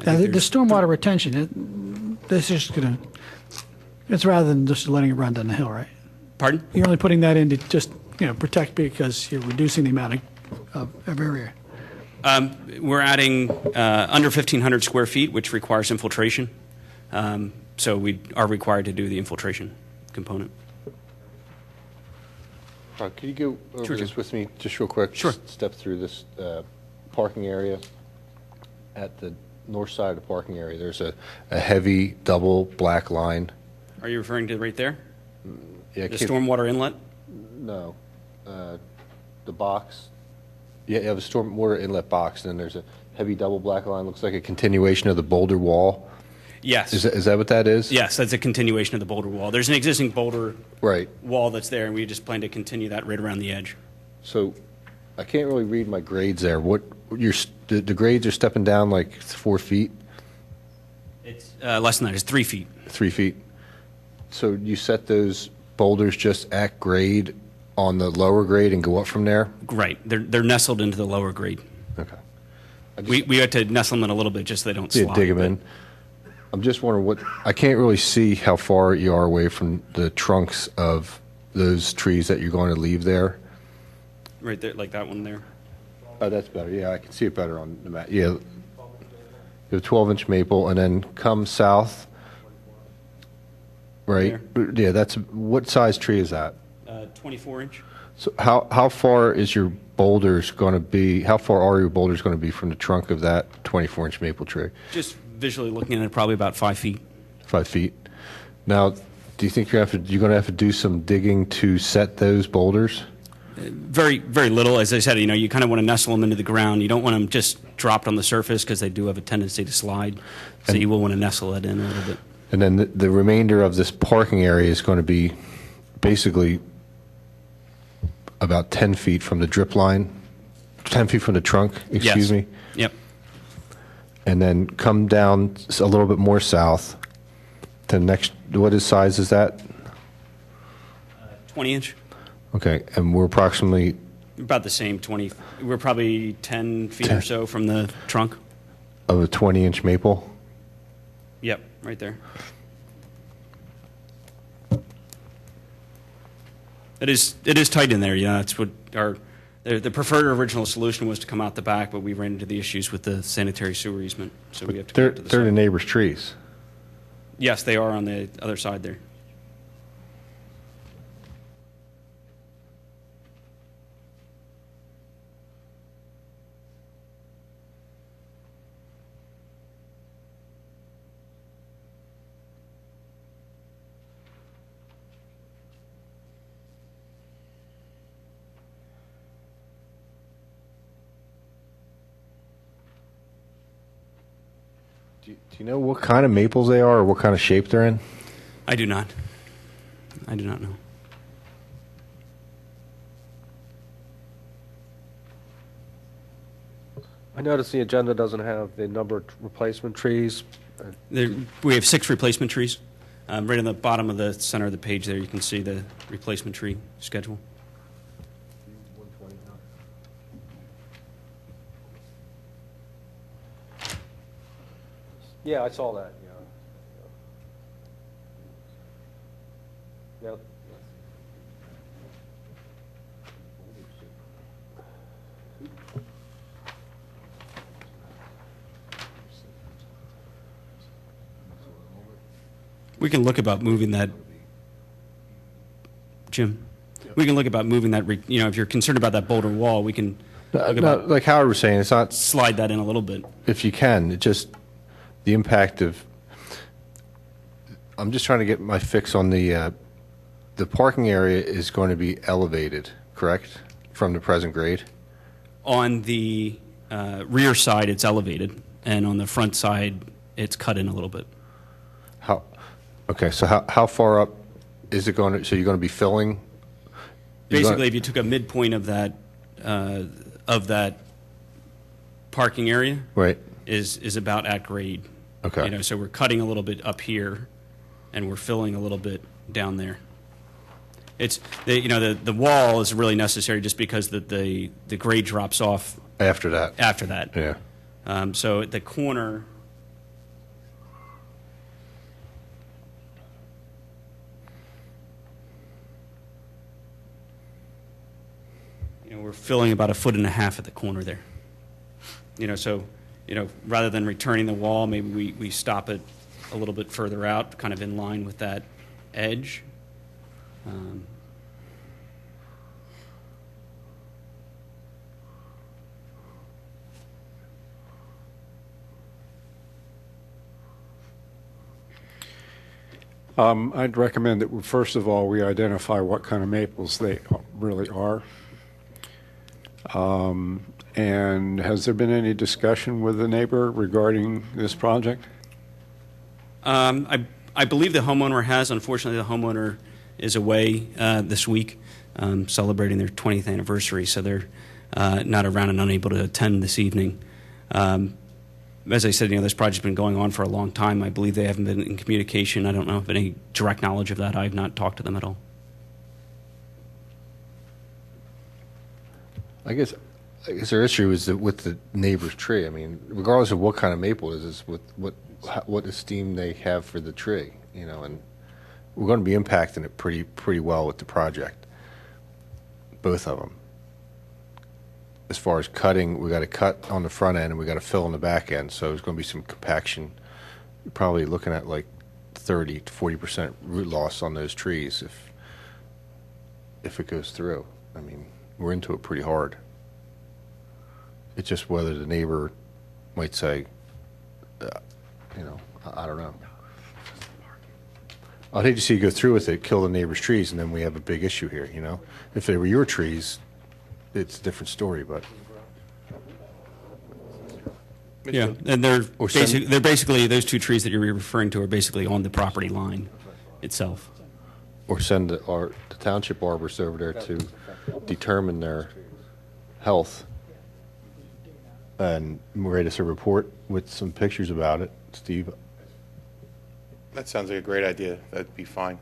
Now, the stormwater retention, this is going to, it's rather than just letting it run down the hill, right? Pardon? You're only putting that in to just, protect because you're reducing the amount of area. We're adding under 1,500 square feet, which requires infiltration. So we are required to do the infiltration component. Could you go over Sure, this Jim. with me just real quick? Sure. Step through this parking area. At the north side of the parking area, there's a heavy double black line. Are you referring to right there? Yeah, The stormwater inlet? No. The box. Yeah, you have a stormwater inlet box, and then there's a heavy double black line. Looks like a continuation of the boulder wall. Yes. Is that what that is? Yes, that's a continuation of the boulder wall. There's an existing boulder Right. wall that's there, and we just plan to continue that right around the edge. So I can't really read my grades there. The grades are stepping down like 4 feet, It's less than that. It's 3 feet. 3 feet. So you set those boulders just at grade on the lower grade and go up from there? Right. They're nestled into the lower grade. Okay. We had to nestle them in a little bit just so they don't slide. Dig them but- in. I'm just wondering I can't really see how far you are away from the trunks of those trees that you're going to leave there. Right there, like that one there. Oh, that's better. Yeah, I can see it better on the map. Yeah. You have 12-inch maple, and then come south, right? Yeah, what size tree is that? 24-inch. So how far is your boulders going to be? How far are your boulders going to be from the trunk of that 24-inch maple tree? Just visually looking at it, probably about 5 feet. 5 feet. Now, do you think you're going to have to do some digging to set those boulders? Very, very little. As I said, you kind of want to nestle them into the ground. You don't want them just dropped on the surface because they do have a tendency to slide. So you will want to nestle it in a little bit. And then the remainder of this parking area is going to be basically about 10 feet from the drip line, 10 feet from the trunk, excuse me. Yep. And then come down a little bit more south. The next, what size is that? 20-inch. Okay, and we're approximately About the same, 20. We're probably 10 feet or 10. so from the trunk. of a 20-inch maple. Yep, right there. It is tight in there, yeah. That's what the preferred original solution was to come out the back, but we ran into the issues with the sanitary sewer easement, so we have to They're come to the the side. neighbor's trees. Yes, they are on the other side there. Do you know what kind of maples they are or what kind of shape they're in? I do not. I do not know. I noticed the agenda doesn't have the number of replacement trees. We have 6 replacement trees. Right on the bottom of the center of the page there, you can see the replacement tree schedule. Yeah, I saw that, yeah. Yep. We can look about moving that, Jim. We can look about moving that. If you're concerned about that boulder wall, we can look about like Howard was saying, it's not slide that in a little bit. if you can. It just the impact of. I'm just trying to get my fix on the parking area is going to be elevated, correct, from the present grade. On the rear side, it's elevated, and on the front side, it's cut in a little bit. How? Okay, so how far up is it going to? So you're going to be filling. Basically, if you took a midpoint of that parking area, Right. is about at grade. Okay. So we're cutting a little bit up here, and we're filling a little bit down there. It's the wall is really necessary just because the grade drops off After that. after that. Yeah. So at the corner. We're filling about 1.5 feet at the corner there. So rather than returning the wall, maybe we stop it a little bit further out, kind of in line with that edge. I'd recommend that, first of all, we identify what kind of maples they really are. And has there been any discussion with the neighbor regarding this project? I believe the homeowner has. Unfortunately, the homeowner is away this week celebrating their 20th anniversary, so they're not around and unable to attend this evening. As I said, this project's been going on for a long time. I believe they haven't been in communication. I don't know of any direct knowledge of that. I have not talked to them at all. I guess their issue is that with the neighbor's tree. I mean, regardless of what kind of maple it is what esteem they have for the tree, and we're going to be impacting it pretty well with the project, both of them. As far as cutting, we got to cut on the front end and we got to fill in the back end, so there's going to be some compaction. You're probably looking at like 30 to 40% root loss on those trees if it goes through. I mean, we're into it pretty hard. It's just whether the neighbor might say, I don't know. I'd hate to see you go through with it, kill the neighbor's trees, and then we have a big issue here, If they were your trees, it's a different story, but. Yeah, and they're basically, those 2 trees that you're referring to are basically on the property line itself. Or send the township arborist over there to determine their health and write us a report with some pictures about it, Steve. That sounds like a great idea. That'd be fine.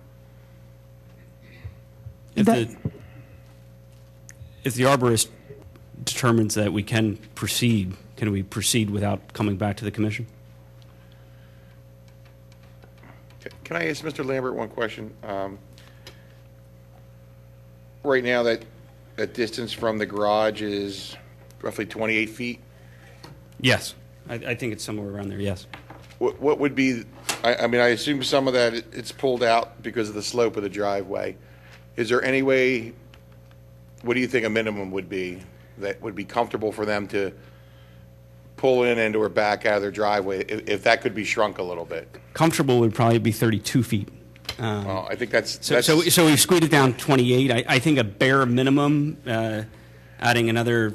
If the arborist determines that we can proceed, can we proceed without coming back to the commission? Can I ask Mr. Lambert one question? Right now, that distance from the garage is roughly 28 feet. Yes, I think it's somewhere around there, yes. What would be, I mean, I assume some of that it's pulled out because of the slope of the driveway. Is there any way, what do you think a minimum would be that would be comfortable for them to pull in and or back out of their driveway if that could be shrunk a little bit? Comfortable would probably be 32 feet. Well, I think that's so we've squeezed it down 28. I think a bare minimum, adding another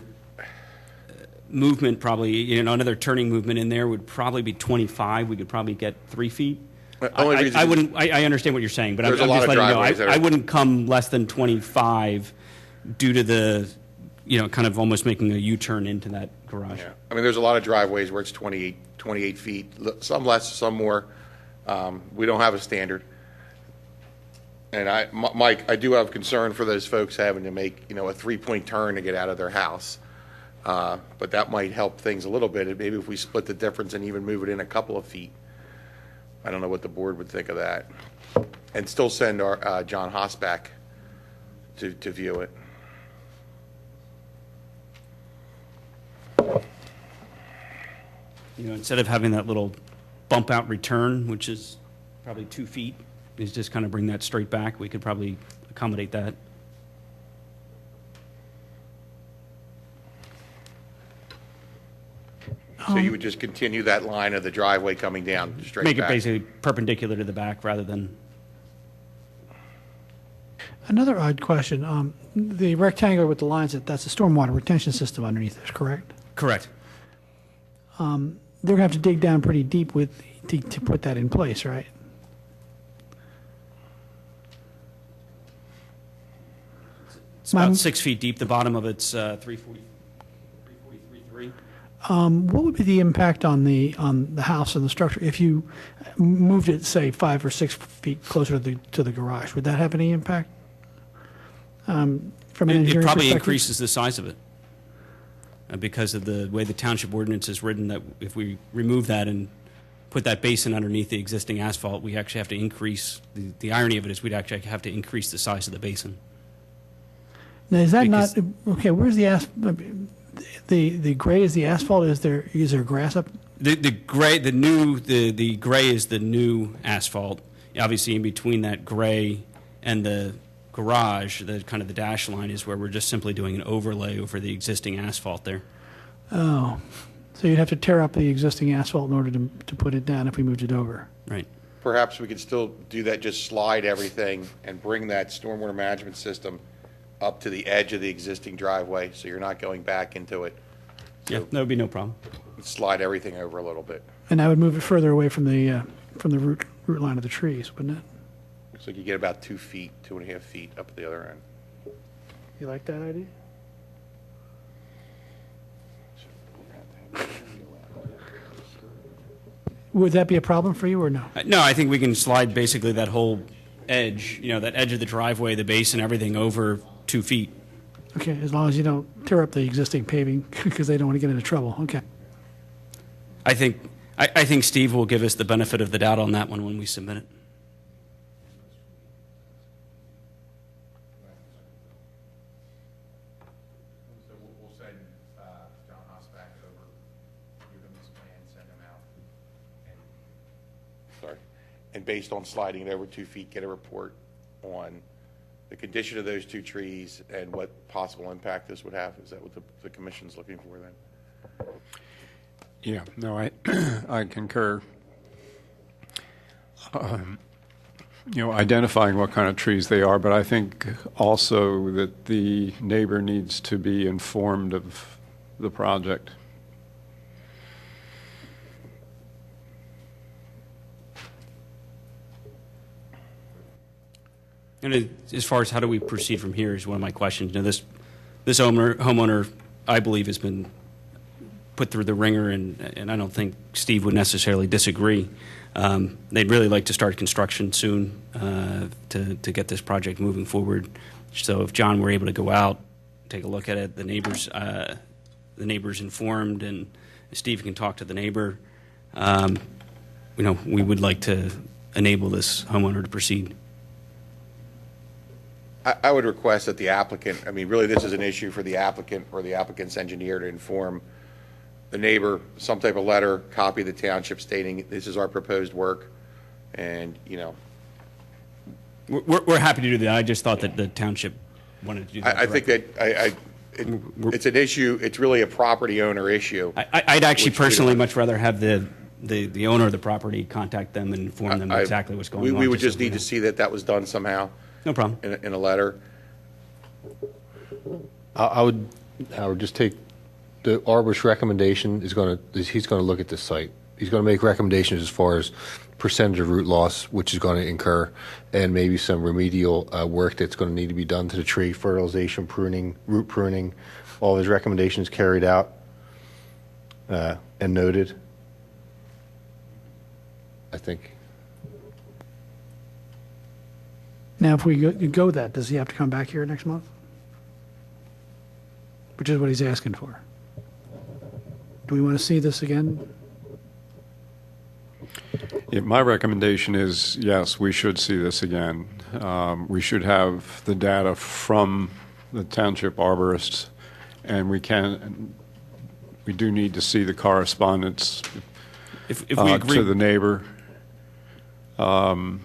movement, probably another turning movement in there would probably be 25. We could probably get 3 feet. I understand what you're saying, but I'm just letting you know I wouldn't come less than 25 due to the kind of almost making a U-turn into that garage. Yeah. I mean, there's a lot of driveways where it's 28 feet, some less, some more. We don't have a standard. And Mike, I do have concern for those folks having to make, a 3-point turn to get out of their house. But that might help things a little bit. Maybe if we split the difference and even move it in a couple of feet. I don't know what the board would think of that. And still send our John Haas back to view it. Instead of having that little bump out return, which is probably 2 feet, is just kind of bring that straight back. We could probably accommodate that. So you would just continue that line of the driveway coming down straight Make back? it basically perpendicular to the back rather than. Another odd question. The rectangle with the lines, that's a stormwater retention system underneath this, correct? Correct. They're going to have to dig down pretty deep to put that in place, right? It's about 6 feet deep. The bottom of it's 343.3. What would be the impact on the house and the structure if you moved it, say, 5 or 6 feet closer to the garage? Would that have any impact? From an engineering It probably perspective? increases the size of it because of the way the township ordinance is written. That if we remove that and put that basin underneath the existing asphalt, we actually have to increase. The irony of it is we'd actually have to increase the size of the basin. Now, is that because- not okay? Where's the the gray is the asphalt? Is there grass up? The gray is the new asphalt. Obviously, in between that gray and the garage, the kind of the dash line is where we're just simply doing an overlay over the existing asphalt there. Oh, so you'd have to tear up the existing asphalt in order to put it down if we moved it over. Right. Perhaps we could still do that, just slide everything and bring that stormwater management system up to the edge of the existing driveway, so you're not going back into it. Yeah, that would be no problem. Slide everything over a little bit. And that would move it further away from the root line of the trees, wouldn't it? Looks like you get about 2 feet, 2.5 feet up at the other end. You like that idea? Would that be a problem for you or no? No, I think we can slide basically that whole edge, that edge of the driveway, the base, and everything over 2 feet. Okay, as long as you don't tear up the existing paving because they don't want to get into trouble. Okay. I think Steve will give us the benefit of the doubt on that one when we submit it. So we'll send John Haas back over, give him this plan, send him out, and based on sliding it over 2 feet, get a report on the condition of those 2 trees and what possible impact this would have. Is that what the commission's looking for then? Yeah, no, I concur. Identifying what kind of trees they are, but I think also that the neighbor needs to be informed of the project. And as far as how do we proceed from here is one of my questions. This homeowner, I believe, has been put through the ringer, and I don't think Steve would necessarily disagree. They'd really like to start construction soon to get this project moving forward. So if John were able to go out, take a look at it, the neighbor's informed, and Steve can talk to the neighbor. We would like to enable this homeowner to proceed. I would request that the applicant, really this is an issue for the applicant or the applicant's engineer to inform the neighbor, some type of letter, copy the township stating this is our proposed work, and, We're happy to do that. I just thought that the township wanted to do that. I think that it's an issue, it's really a property owner issue. I'd actually which we personally don't- much rather have the owner of the property contact them and inform them exactly what's going on. We would so just need to see that was done somehow No problem. in a letter. I would, Howard, just take the arborist recommendation he's going to look at the site. he's going to make recommendations as far as percentage of root loss, which is going to incur, and maybe some remedial work that's going to need to be done to the tree, fertilization, pruning, root pruning, all of his recommendations carried out and noted. I think. Now, if we go that, does he have to come back here next month? Which is what he's asking for. Do we want to see this again? Yeah, my recommendation is, yes, we should see this again. We should have the data from the township arborists, and we do need to see the correspondence If we agree, to the neighbor. And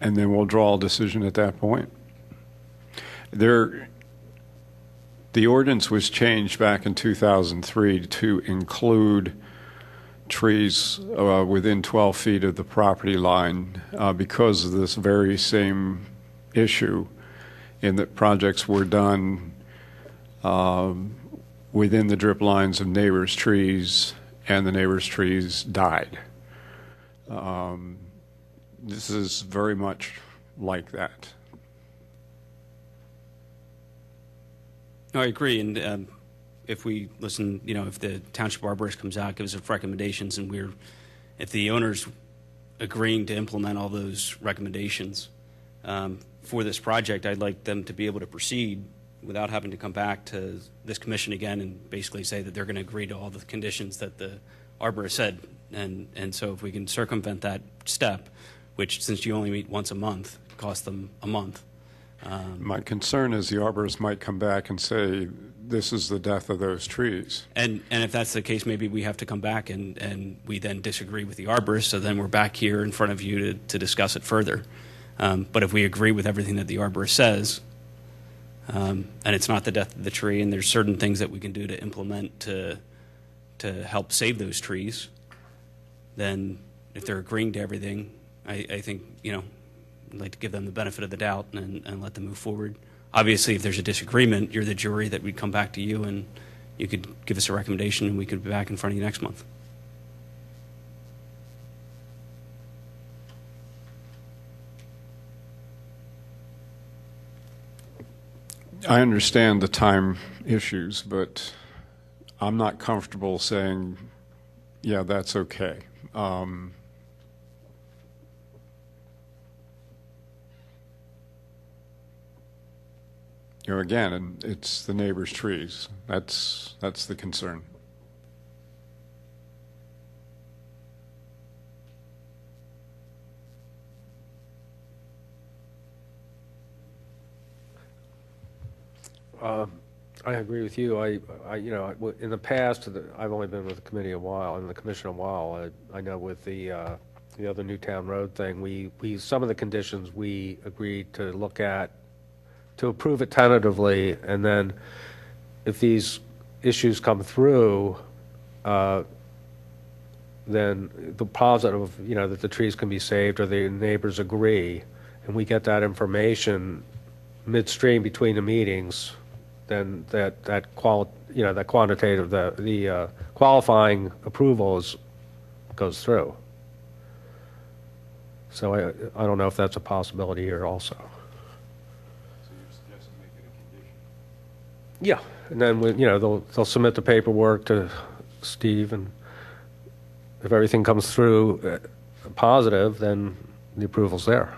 then we'll draw a decision at that point. The ordinance was changed back in 2003 to include trees within 12 feet of the property line because of this very same issue, in that projects were done within the drip lines of neighbors' trees, and the neighbors' trees died. This is very much like that. no, I agree. And if we listen, if the township arborist comes out, gives us recommendations, and if the owner's agreeing to implement all those recommendations for this project, I'd like them to be able to proceed without having to come back to this commission again and basically say that they're going to agree to all the conditions that the arborist said. And so if we can circumvent that step, which, since you only meet once a month, costs them a month. My concern is the arborist might come back and say, this is the death of those trees. And if that's the case, maybe we have to come back and we then disagree with the arborist, so then we're back here in front of you to discuss it further. But if we agree with everything that the arborist says, and it's not the death of the tree, and there's certain things that we can do to implement to help save those trees, then if they're agreeing to everything, I think, I'd like to give them the benefit of the doubt and let them move forward. Obviously, if there's a disagreement, you're the jury that we'd come back to you, and you could give us a recommendation, and we could be back in front of you next month. I understand the time issues, but I'm not comfortable saying, yeah, that's okay. Again, it's the neighbor's trees. That's the concern. I agree with you. In the past, I've only been with the committee a while, and the commission a while. I know with the other Newtown Road thing, we some of the conditions we agreed to look at to approve it tentatively, and then if these issues come through, then the positive, that the trees can be saved or the neighbors agree, and we get that information midstream between the meetings, then that quantitative, the qualifying approval goes through. So I don't know if that's a possibility here also. Yeah, and then they'll submit the paperwork to Steve, and if everything comes through positive, then the approval's there.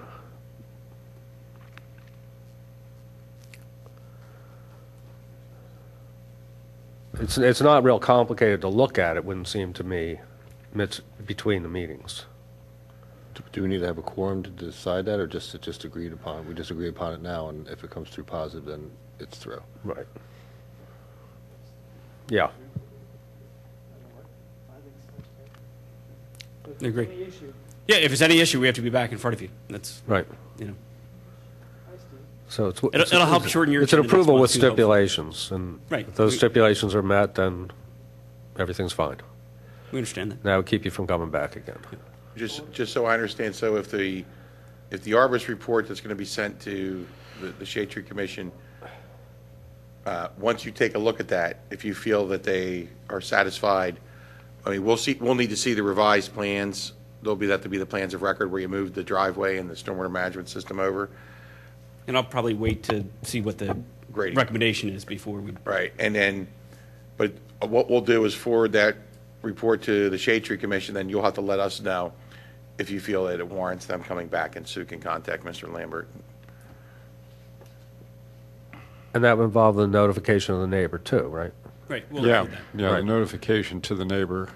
It's not real complicated to look at, it wouldn't seem to me, between the meetings. Do we need to have a quorum to decide that, or just agreed upon? We just agree upon it now, and if it comes through positive, then it's through. Right. Yeah. I agree. Yeah, if there's any issue, we have to be back in front of you. That's right. So it'll help shorten your. It's an agenda approval with next month, too, stipulations, and right. If those stipulations are met, then everything's fine. We understand that. That would keep you from coming back again. Just so I understand, so if the arborist report that's going to be sent to the Shade Tree Commission, once you take a look at that, if you feel that they are satisfied I mean, we'll need to see the revised plans. There'll be the plans of record where you move the driveway and the stormwater management system over. And I'll probably wait to see what the Grading. recommendation is before we. Right, and then, but what we'll do is forward that report to the Shade Tree Commission, then you'll have to let us know if you feel that it warrants them coming back, and Sue can contact Mr. Lambert. And that would involve the notification of the neighbor too, right? Right. We'll Yeah, include that. yeah, the Right. notification to the neighbor.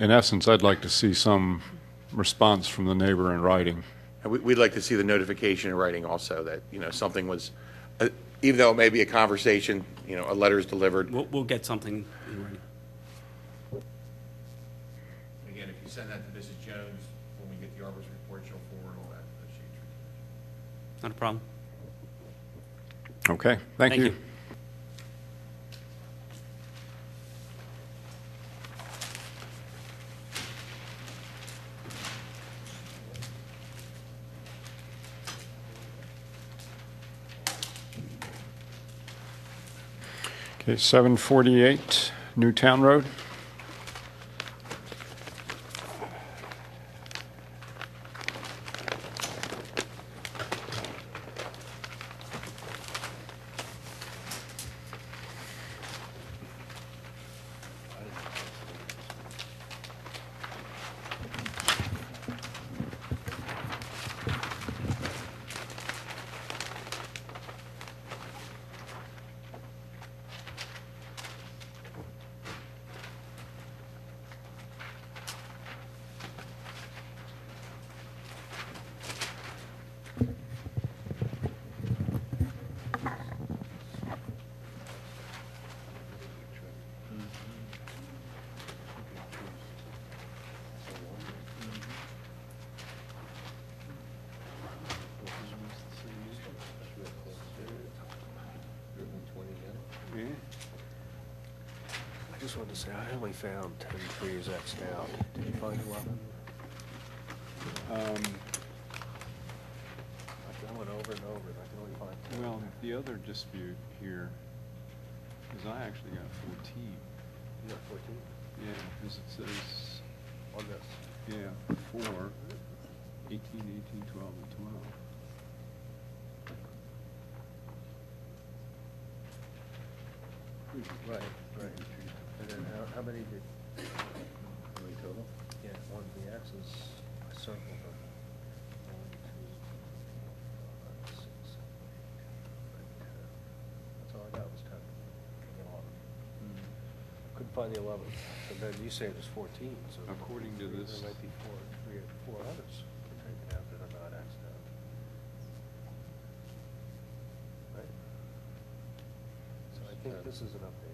In essence, I'd like to see some response from the neighbor in writing. And we'd like to see the notification in writing also, that, something was, even though it may be a conversation, a letter is delivered. We'll get something in writing. Again, if you send that to Mrs. Jones, when we get the Arbor's report, she'll forward all that to the Shade Tree. Not a problem. Okay, thank you. Okay, 748 Newtown Road. I just wanted to say, I only found 10 trees X'd out. Did you find 11? I went over and over, and I could only find 10. Well, the other dispute here is I actually got 14. You got 14? Yeah, because it says, On this? yeah, 4, 18, 18, 12, and 12. Right, right. And then how many did? How many total? Yeah, one, the X's, I circled them. 1, 2, 5, 6, 7, 8, 9, 10. That's all I got was 10. Couldn't find the 11th. So then you say it was 14, so. According to this- There might be four others taken out that are not X'd out. Right. So I think this is an updated.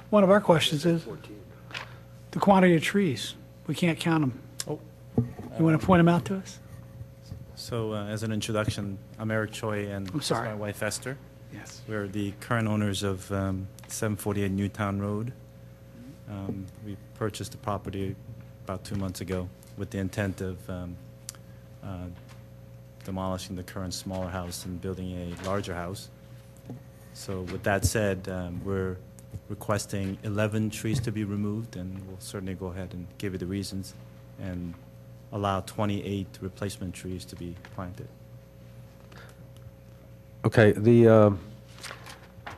One of our questions is 14. the quantity of trees. We can't count them. Oh. You want to point them out to us? So, as an introduction, I'm Eric Choi, and I'm this sorry. is my wife Esther. Yes. We're the current owners of 748 Newtown Road. We purchased the property about 2 months ago with the intent of demolishing the current smaller house and building a larger house. So with that said, we're requesting 11 trees to be removed, and we'll certainly go ahead and give you the reasons, and allow 28 replacement trees to be planted. Okay,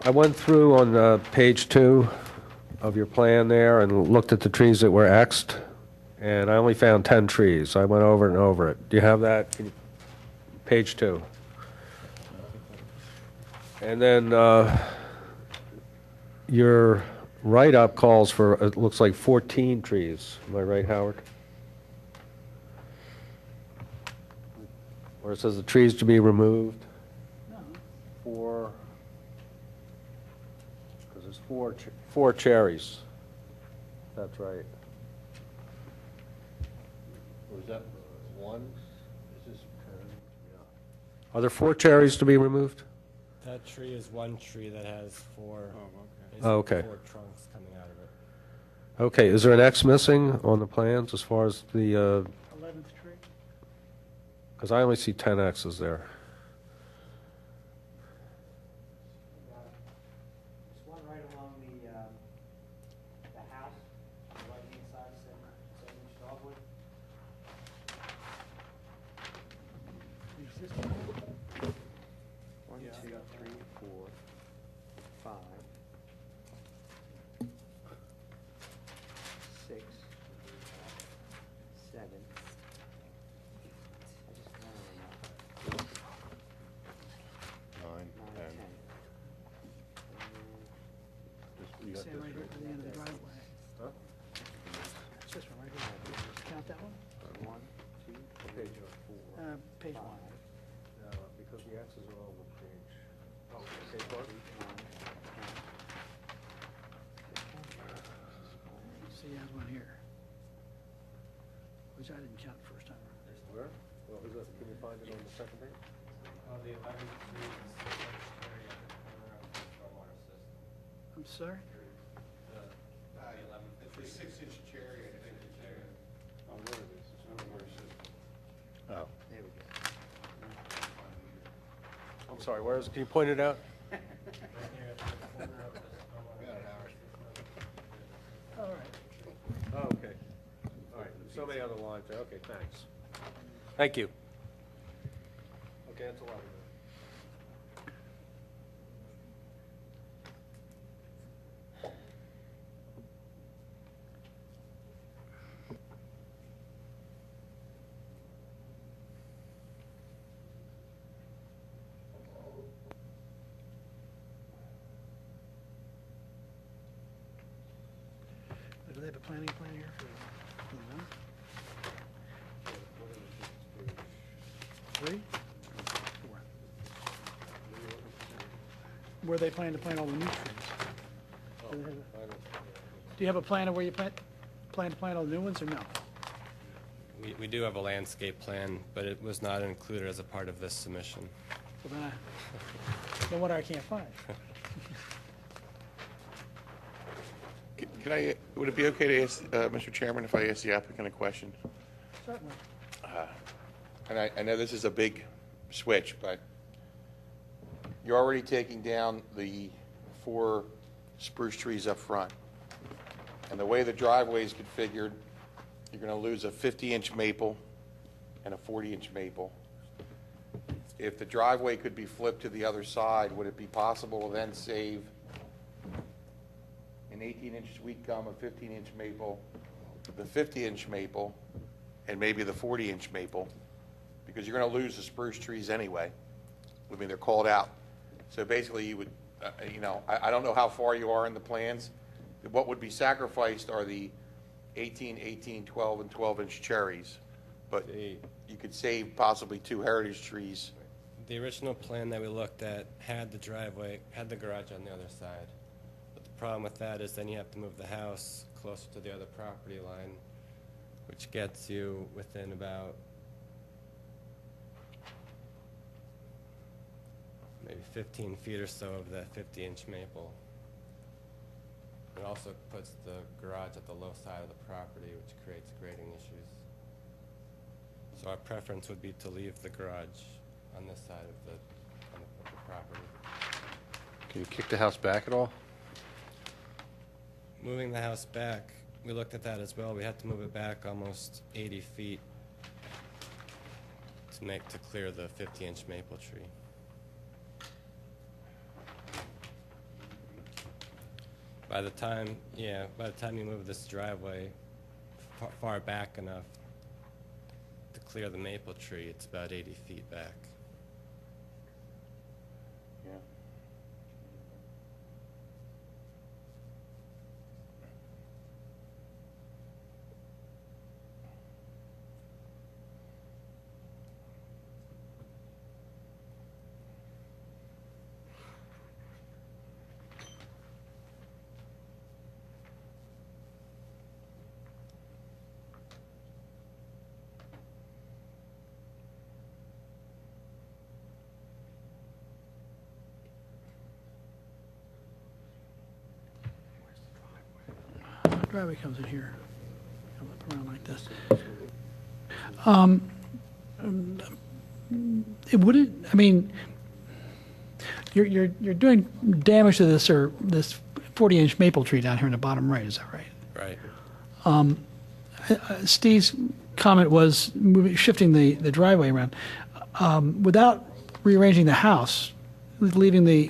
I went through on page 2 of your plan there and looked at the trees that were X'd, and I only found 10 trees. I went over and over it. Do you have that? Page 2. And then your write-up calls for, it looks like 14 trees. Am I right, Howard? Where it says the trees to be removed? No. 4, because there's four cherries. That's right. Was that one? Is this? Are there 4 cherries to be removed? That tree is one tree that has four, Oh, okay. 4 trunks coming out of it. Okay, is there an X missing on the plans as far as the, 11th tree? because I only see 10 X's there. page 1. Because the X's are all on page. Oh, page one? See, he has one here, which I didn't count the first time. Where? Well, is it, can you find it on the second page? The 11th Street is area at the corner of the stormwater system. I'm sorry? It's a 6-inch cherry, I think. Oh, there it is. Oh. There we go. I'm sorry, where is, can you point it out? Right here at the corner of the stormwater system. All right. Oh, okay. All right, so many other lines there, okay, thanks. Thank you. Okay, that's a lot of it. Do they have a planning plan here for them? 3? 4. Where they plan to plant all the new trees? Do they have a- Do you have a plan of where you plan to plant all the new ones, or no? We do have a landscape plan, but it was not included as a part of this submission. Well, then no wonder I can't find it. Can I, would it be okay to ask, Mr. Chairman, if I ask the applicant a question? Certainly. And I know this is a big switch, but you're already taking down the 4 spruce trees up front. And the way the driveway is configured, you're going to lose a 50-inch maple and a 40-inch maple. If the driveway could be flipped to the other side, would it be possible to then save an 18-inch sweet gum, a 15-inch maple, the 50-inch maple, and maybe the 40-inch maple? Because you're going to lose the spruce trees anyway. I mean, they're called out. So basically, you would, I don't know how far you are in the plans. What would be sacrificed are the 18, 18, 12, and 12-inch cherries. But you could save possibly 2 heritage trees. The original plan that we looked at had the driveway, had the garage on the other side. But the problem with that is then you have to move the house closer to the other property line, which gets you within about maybe 15 feet or so of that 50-inch maple. It also puts the garage at the low side of the property, which creates grading issues. So our preference would be to leave the garage on this side of the property. Can you kick the house back at all? Moving the house back, we looked at that as well. We had to move it back almost 80 feet to clear the 50-inch maple tree. By the time you move this driveway far back enough to clear the maple tree, it's about 80 feet back. Yeah. Driveway comes in here, comes up around like this. It wouldn't, I mean, you're doing damage to this 40-inch maple tree down here in the bottom right, is that right? Right. Steve's comment was shifting the driveway around. Without rearranging the house, leaving the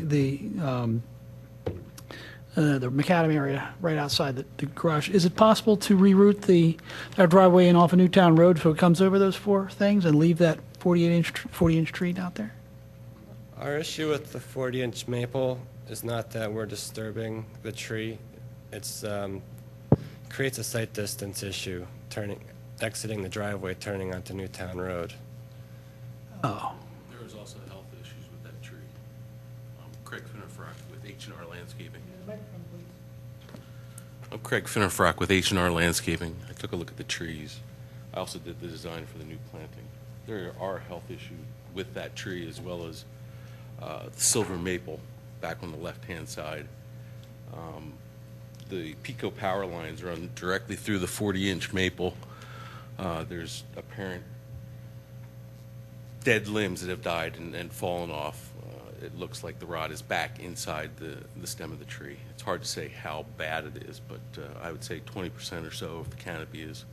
macadam area right outside the garage, is it possible to reroute our driveway in off of Newtown Road so it comes over those 4 things and leave that 40-inch tree out there? Our issue with the 40-inch maple is not that we're disturbing the tree. It's creates a sight distance issue, exiting the driveway, turning onto Newtown Road. Oh, There was also health issues with that tree. Craig Finnerfrock with H&R Landscaping. I'm Craig Finnerfrock with H&R Landscaping. I took a look at the trees. I also did the design for the new planting. There are health issues with that tree as well as the silver maple back on the left-hand side. The Pico power lines run directly through the 40-inch maple. There's apparent dead limbs that have died and fallen off. It looks like the rod is back inside the stem of the tree. It's hard to say how bad it is, but I would say 20% or so of the canopy is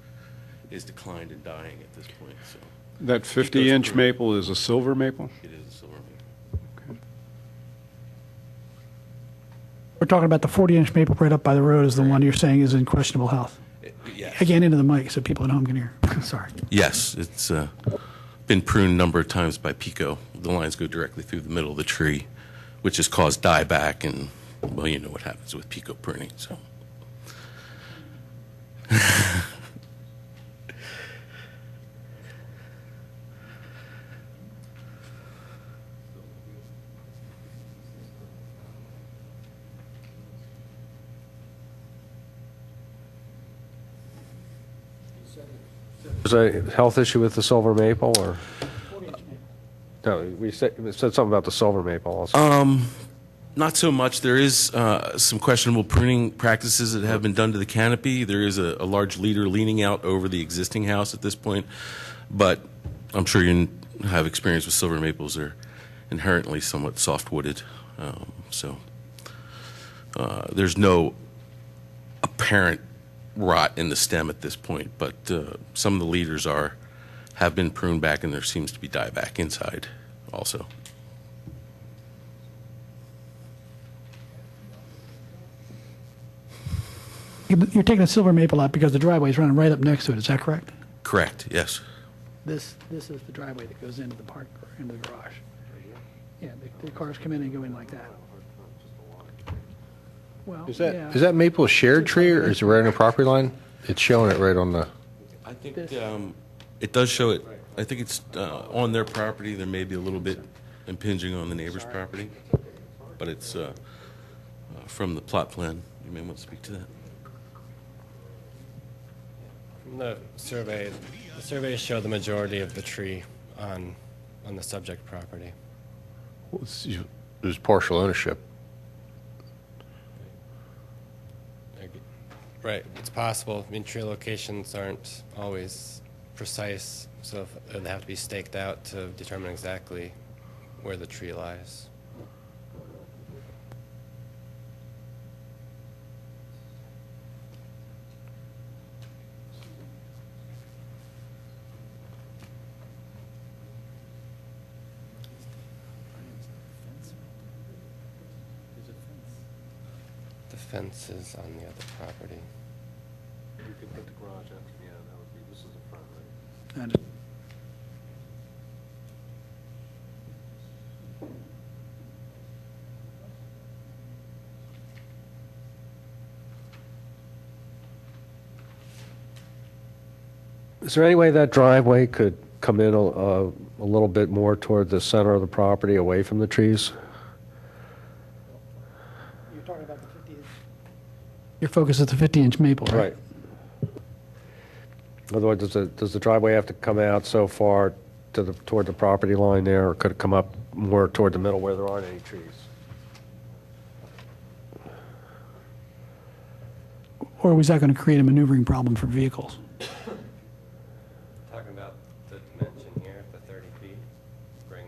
declined and dying at this point. So That 50-inch maple is a silver maple? it is a silver maple. we're talking about the 40-inch maple right up by the road is the one you're saying is in questionable health. Yes. Again, into the mic so people at home can hear. Sorry. Yes, it's been pruned a number of times by Pico. The lines go directly through the middle of the tree, which has caused dieback, and, well, you know what happens with Pico pruning, so. There's a health issue with the silver maple, or? No, we said something about the silver maple also. Not so much. There is some questionable pruning practices that have been done to the canopy. There is a large leader leaning out over the existing house at this point, but I'm sure you have experience with silver maples. They're inherently somewhat soft-wooded, so there's no apparent rot in the stem at this point, but some of the leaders have been pruned back, and there seems to be dieback inside also. You're taking a silver maple out because the driveway is running right up next to it. Is that correct? Correct, yes. This is the driveway that goes into the park, into the garage. Yeah, the cars come in and go in like that. Well, Is yeah. that maple a shared tree, or is it right on the property line? It's showing it right on the, I think it does show it. I think it's on their property. There may be a little bit impinging on the neighbor's property, but it's from the plot plan. You may want to speak to that. From the surveys show the majority of the tree on the subject property. there's partial ownership. Right, it's possible. I mean, tree locations aren't always precise, so it would have to be staked out to determine exactly where the tree lies. The fence is on the other property. You could put the garage up, yeah, that would be, this is the front, right? And Is there any way that driveway could come in a little bit more toward the center of the property, away from the trees? You're talking about the 50-inch. Your focus is the 50-inch maple, right? Otherwise, does the driveway have to come out so far toward the property line there, or could it come up more toward the middle where there aren't any trees? Or was that going to create a maneuvering problem for vehicles? Talking about the dimension here, the 30 feet, bring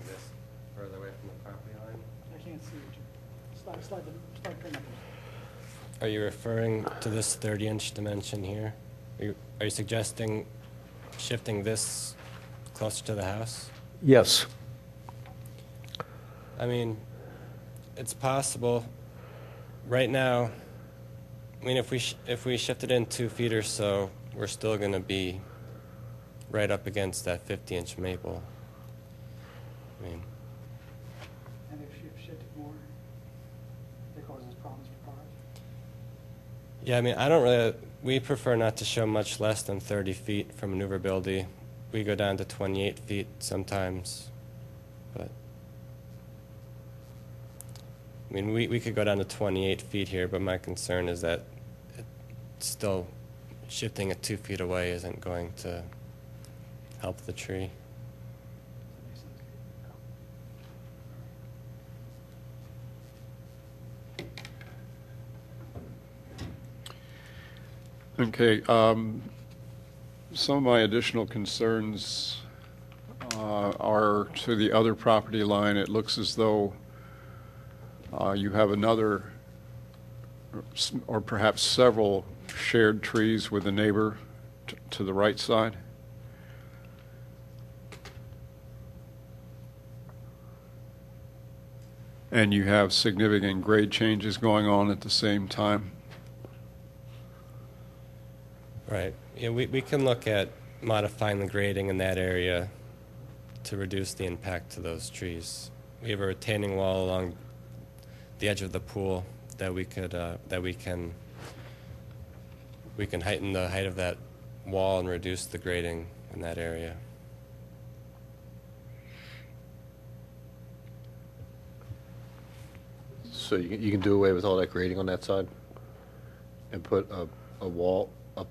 this further away from the property line. I can't see it. Slide turn up. Are you referring to this 30-inch dimension here? Are you suggesting shifting this closer to the house? Yes. I mean, it's possible. Right now, I mean, if we shift it in 2 feet or so, we're still going to be right up against that 50-inch maple. I mean, And if you shifted more, it causes problems for cars? yeah, I mean, we prefer not to show much less than 30 feet for maneuverability. we go down to 28 feet sometimes, but I mean, we could go down to 28 feet here, but my concern is that it's still shifting it 2 feet away isn't going to help the tree. Okay, some of my additional concerns are to the other property line. It looks as though you have another, or perhaps several shared trees with a neighbor to the right side. And you have significant grade changes going on at the same time. Right. Yeah, we can look at modifying the grading in that area to reduce the impact to those trees. We have a retaining wall along the edge of the pool that we could we can heighten the height of that wall and reduce the grading in that area. So you can do away with all that grading on that side and put a wall up.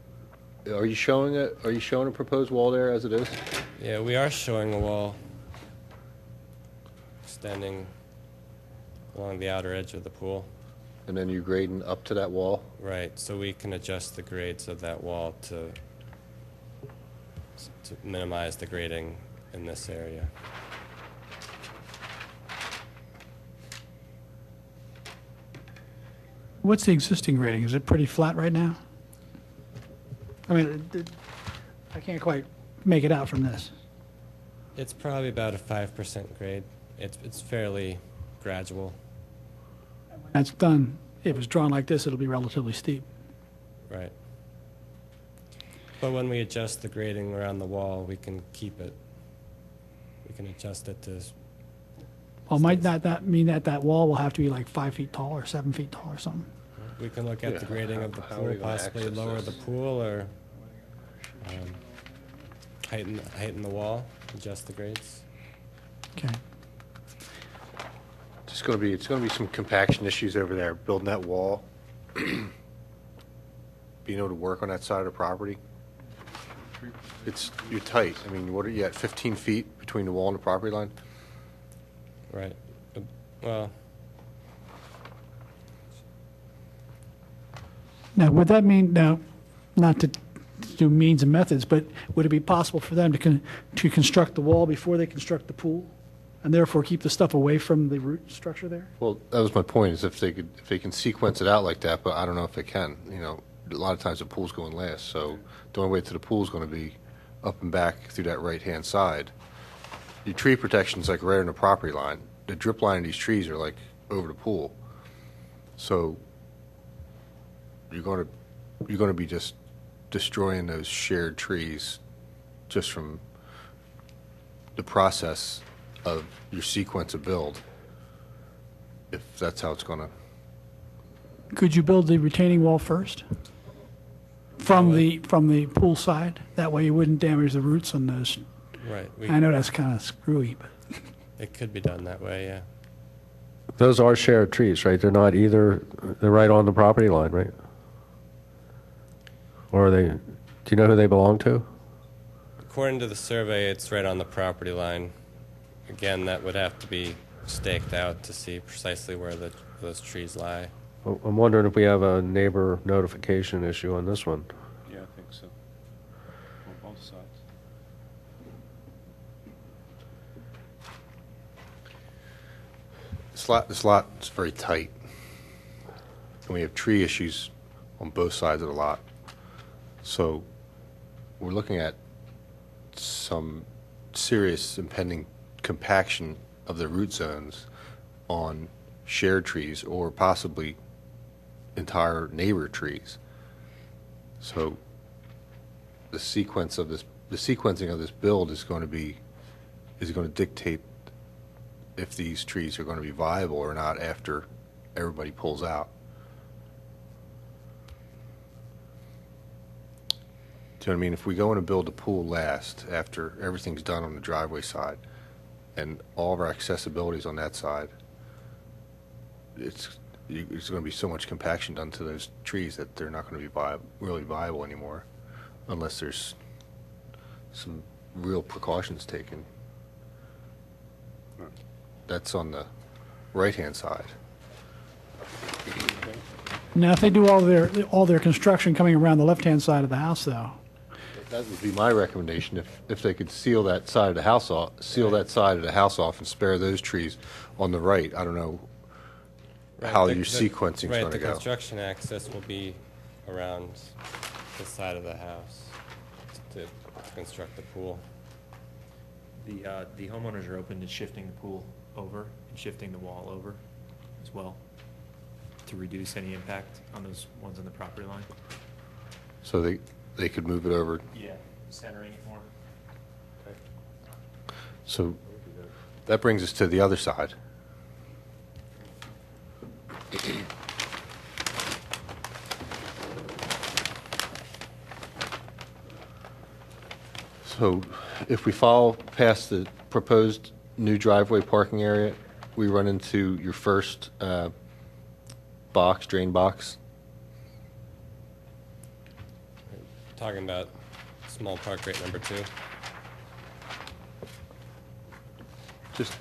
Are you showing it? Are you showing a proposed wall there as it is? Yeah, we are showing a wall extending along the outer edge of the pool. And then you're grading up to that wall? Right, so we can adjust the grades of that wall to minimize the grading in this area. What's the existing grading? Is it pretty flat right now? I mean, I can't quite make it out from this. It's probably about a 5% grade. It's fairly gradual. That's done. If it's drawn like this, it'll be relatively steep. Right. But when we adjust the grading around the wall, we can keep it. We can adjust it to. Well, might not that mean that that wall will have to be like 5 feet tall or 7 feet tall or something? We can look at the grading of the how are pool, we gonna possibly access lower this? the pool or heighten the wall, adjust the grades. Okay. It's going to be some compaction issues over there, building that wall, being able to work on that side of the property. You're tight. I mean, what are you at, 15 feet between the wall and the property line? Right. Well, Now, would that mean, now, not to do means and methods, but would it be possible for them to construct the wall before they construct the pool? And therefore keep the stuff away from the root structure there? Well, that was my point, is if they can sequence it out like that, but I don't know if they can. You know, a lot of times the pool's going last, so the only way to the pool's going to be up and back through that right-hand side. Your tree protection's like right on the property line. The drip line of these trees are like over the pool. So you're going to be just destroying those shared trees just from the process of your sequence of build, if that's how it's going to. Could you build the retaining wall first? From the pool side? That way you wouldn't damage the roots on those. right. I know that's kind of screwy, but It could be done that way, yeah. Those are shared trees, right? They're not either, they're right on the property line, right? Or are they, do you know who they belong to? According to the survey, it's right on the property line. Again, that would have to be staked out to see precisely where those trees lie. I'm wondering if we have a neighbor notification issue on this one. Yeah, I think so. On both sides. This lot is very tight, and we have tree issues on both sides of the lot. So we're looking at some serious impending compaction of the root zones on shared trees or possibly entire neighbor trees. So the sequencing of this build is going to dictate if these trees are going to be viable or not after everybody pulls out. Do you know what I mean? If we go in and build a pool last, after everything's done on the driveway side, and all of our accessibility is on that side, there's going to be so much compaction done to those trees that they're not going to be really viable anymore, unless there's some real precautions taken. That's on the right-hand side. Now, if they do all their construction coming around the left-hand side of the house, though, That would be my recommendation, if they could seal that side of the house off, and spare those trees on the right. I don't know how your sequencing's Right, going to the go. construction access will be around the side of the house to construct the pool. The homeowners are open to shifting the pool over and shifting the wall over as well to reduce any impact on those ones on the property line. So they could move it over. Yeah, centering it more. So that brings us to the other side. So if we follow past the proposed new driveway parking area, we run into your first drain box. Talking about small park rate number 2.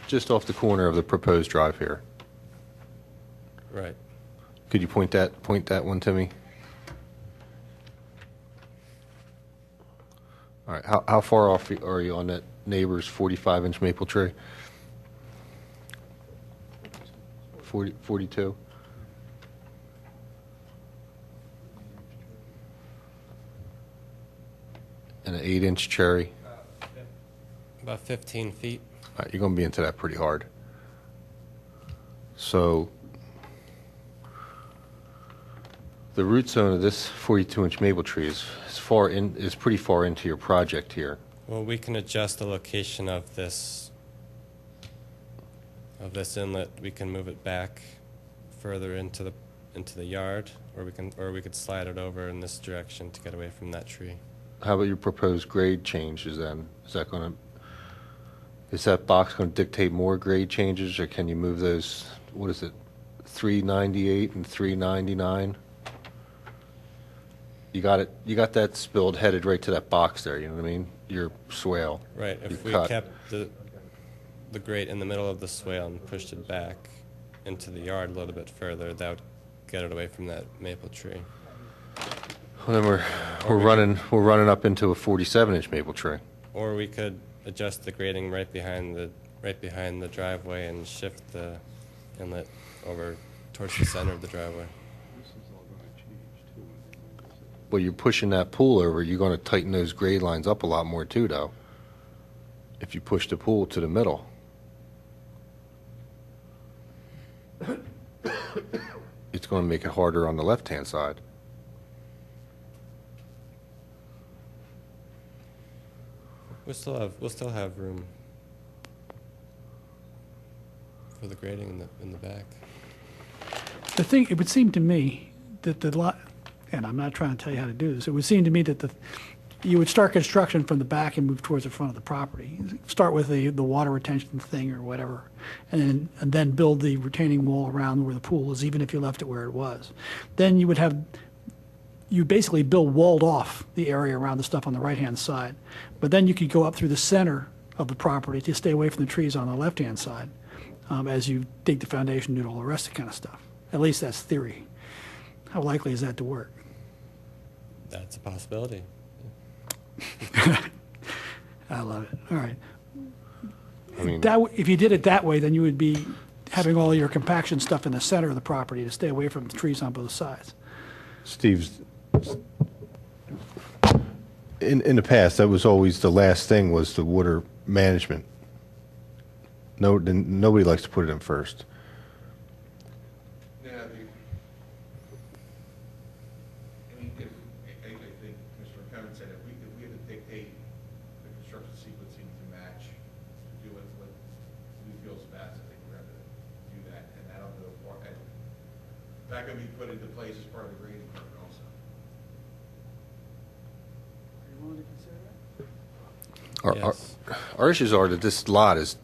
Just off the corner of the proposed drive here. Right. Could you point that one to me? All right, how far off are you on that neighbor's 45-inch maple tree? 42? And an 8-inch cherry? About 15 feet. All right, you're going to be into that pretty hard. So the root zone of this 42-inch maple tree is pretty far into your project here. Well, we can adjust the location of this inlet. We can move it back further into the yard, or we could slide it over in this direction to get away from that tree. How about your proposed grade changes then? Is that box going to dictate more grade changes, or can you move those, 398 and 399? You got that spilled headed right to that box there, you know what I mean? Your swale. Right, if we kept the grate in the middle of the swale and pushed it back into the yard a little bit further, that would get it away from that maple tree. Well, then we're running up into a 47-inch maple tree. Or we could adjust the grading right behind the driveway and shift the inlet over towards the center of the driveway. Well, you're pushing that pool over, you're going to tighten those grade lines up a lot more too, though, if you push the pool to the middle. It's going to make it harder on the left-hand side. We'll still have room for the grading in the back. the thing, it would seem to me that the lot, and I'm not trying to tell you how to do this, it would seem to me that you would start construction from the back and move towards the front of the property. Start with the water retention thing or whatever, and then build the retaining wall around where the pool is, even if you left it where it was. Then you would have, you basically build walled off the area around the stuff on the right-hand side. But then you could go up through the center of the property to stay away from the trees on the left-hand side as you dig the foundation, do all the rest of the kind of stuff. At least that's theory. How likely is that to work? That's a possibility. I love it. All right. I mean, If you did it that way, then you would be having all your compaction stuff in the center of the property to stay away from the trees on both sides. Steve's, in the past, that was always the last thing, was the water management. Nobody likes to put it in first. Yeah, I mean, I think Mr. Kevin said if we had to dictate the construction sequencing to match, to do what we feel is best, I think we're going to do that, and that'll go for, and that can be put into place as part of the grading permit also. Yes. Our issues are that this lot is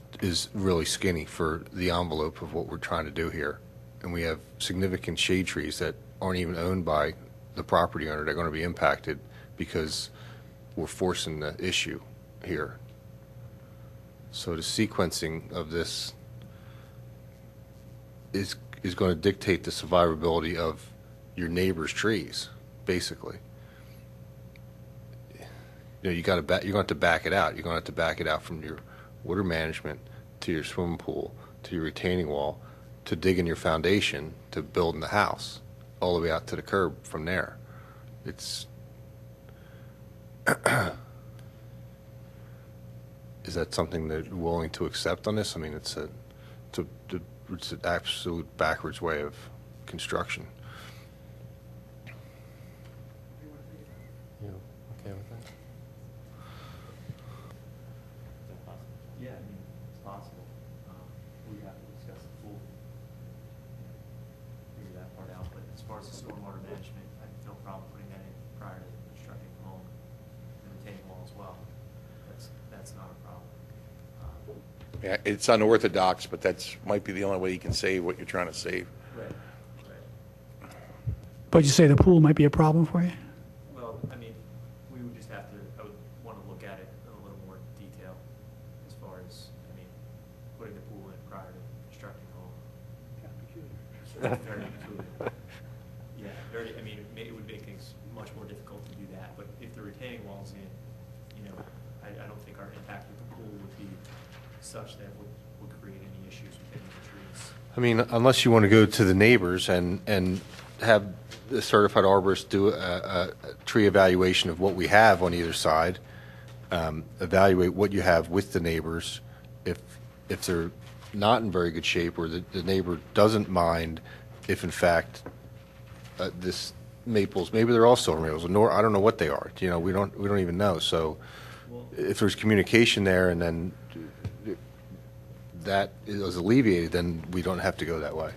really skinny for the envelope of what we're trying to do here. And we have significant shade trees that aren't even owned by the property owner. They're going to be impacted because we're forcing the issue here. So the sequencing of this is going to dictate the survivability of your neighbor's trees, basically. You know, you're going to have to back it out. You're going to have to back it out from your water management to your swimming pool to your retaining wall to digging your foundation to building the house all the way out to the curb from there. It's is that something that you're willing to accept on this? I mean, it's an absolute backwards way of construction. You okay with that? Yeah, I mean, it's possible. We have to discuss the pool. Figure that part out, but as far as the stormwater management, I have no problem putting that in prior to constructing the home, the retaining wall as well. That's not a problem. Yeah, it's unorthodox, but that's might be the only way you can save what you're trying to save. Right. But you say the pool might be a problem for you? Well, I mean, we would just have to, I would want to look at it in a little more detail as far as, I mean, putting the pool in prior to constructing the home. Very peculiar. Yeah, very, I mean, it would make things much more difficult to do that, but if the retaining wall's in, you know, I don't think our impact with the pool would be such that would create any issues with any of the trees. I mean, unless you want to go to the neighbors and have the certified arborist do a tree evaluation of what we have on either side, evaluate what you have with the neighbors. If they're not in very good shape, or the neighbor doesn't mind, if in fact this maples, maybe they're also maples, nor I don't know what they are. You know, we don't even know. So if there's communication there, and then that is alleviated, then we don't have to go that way.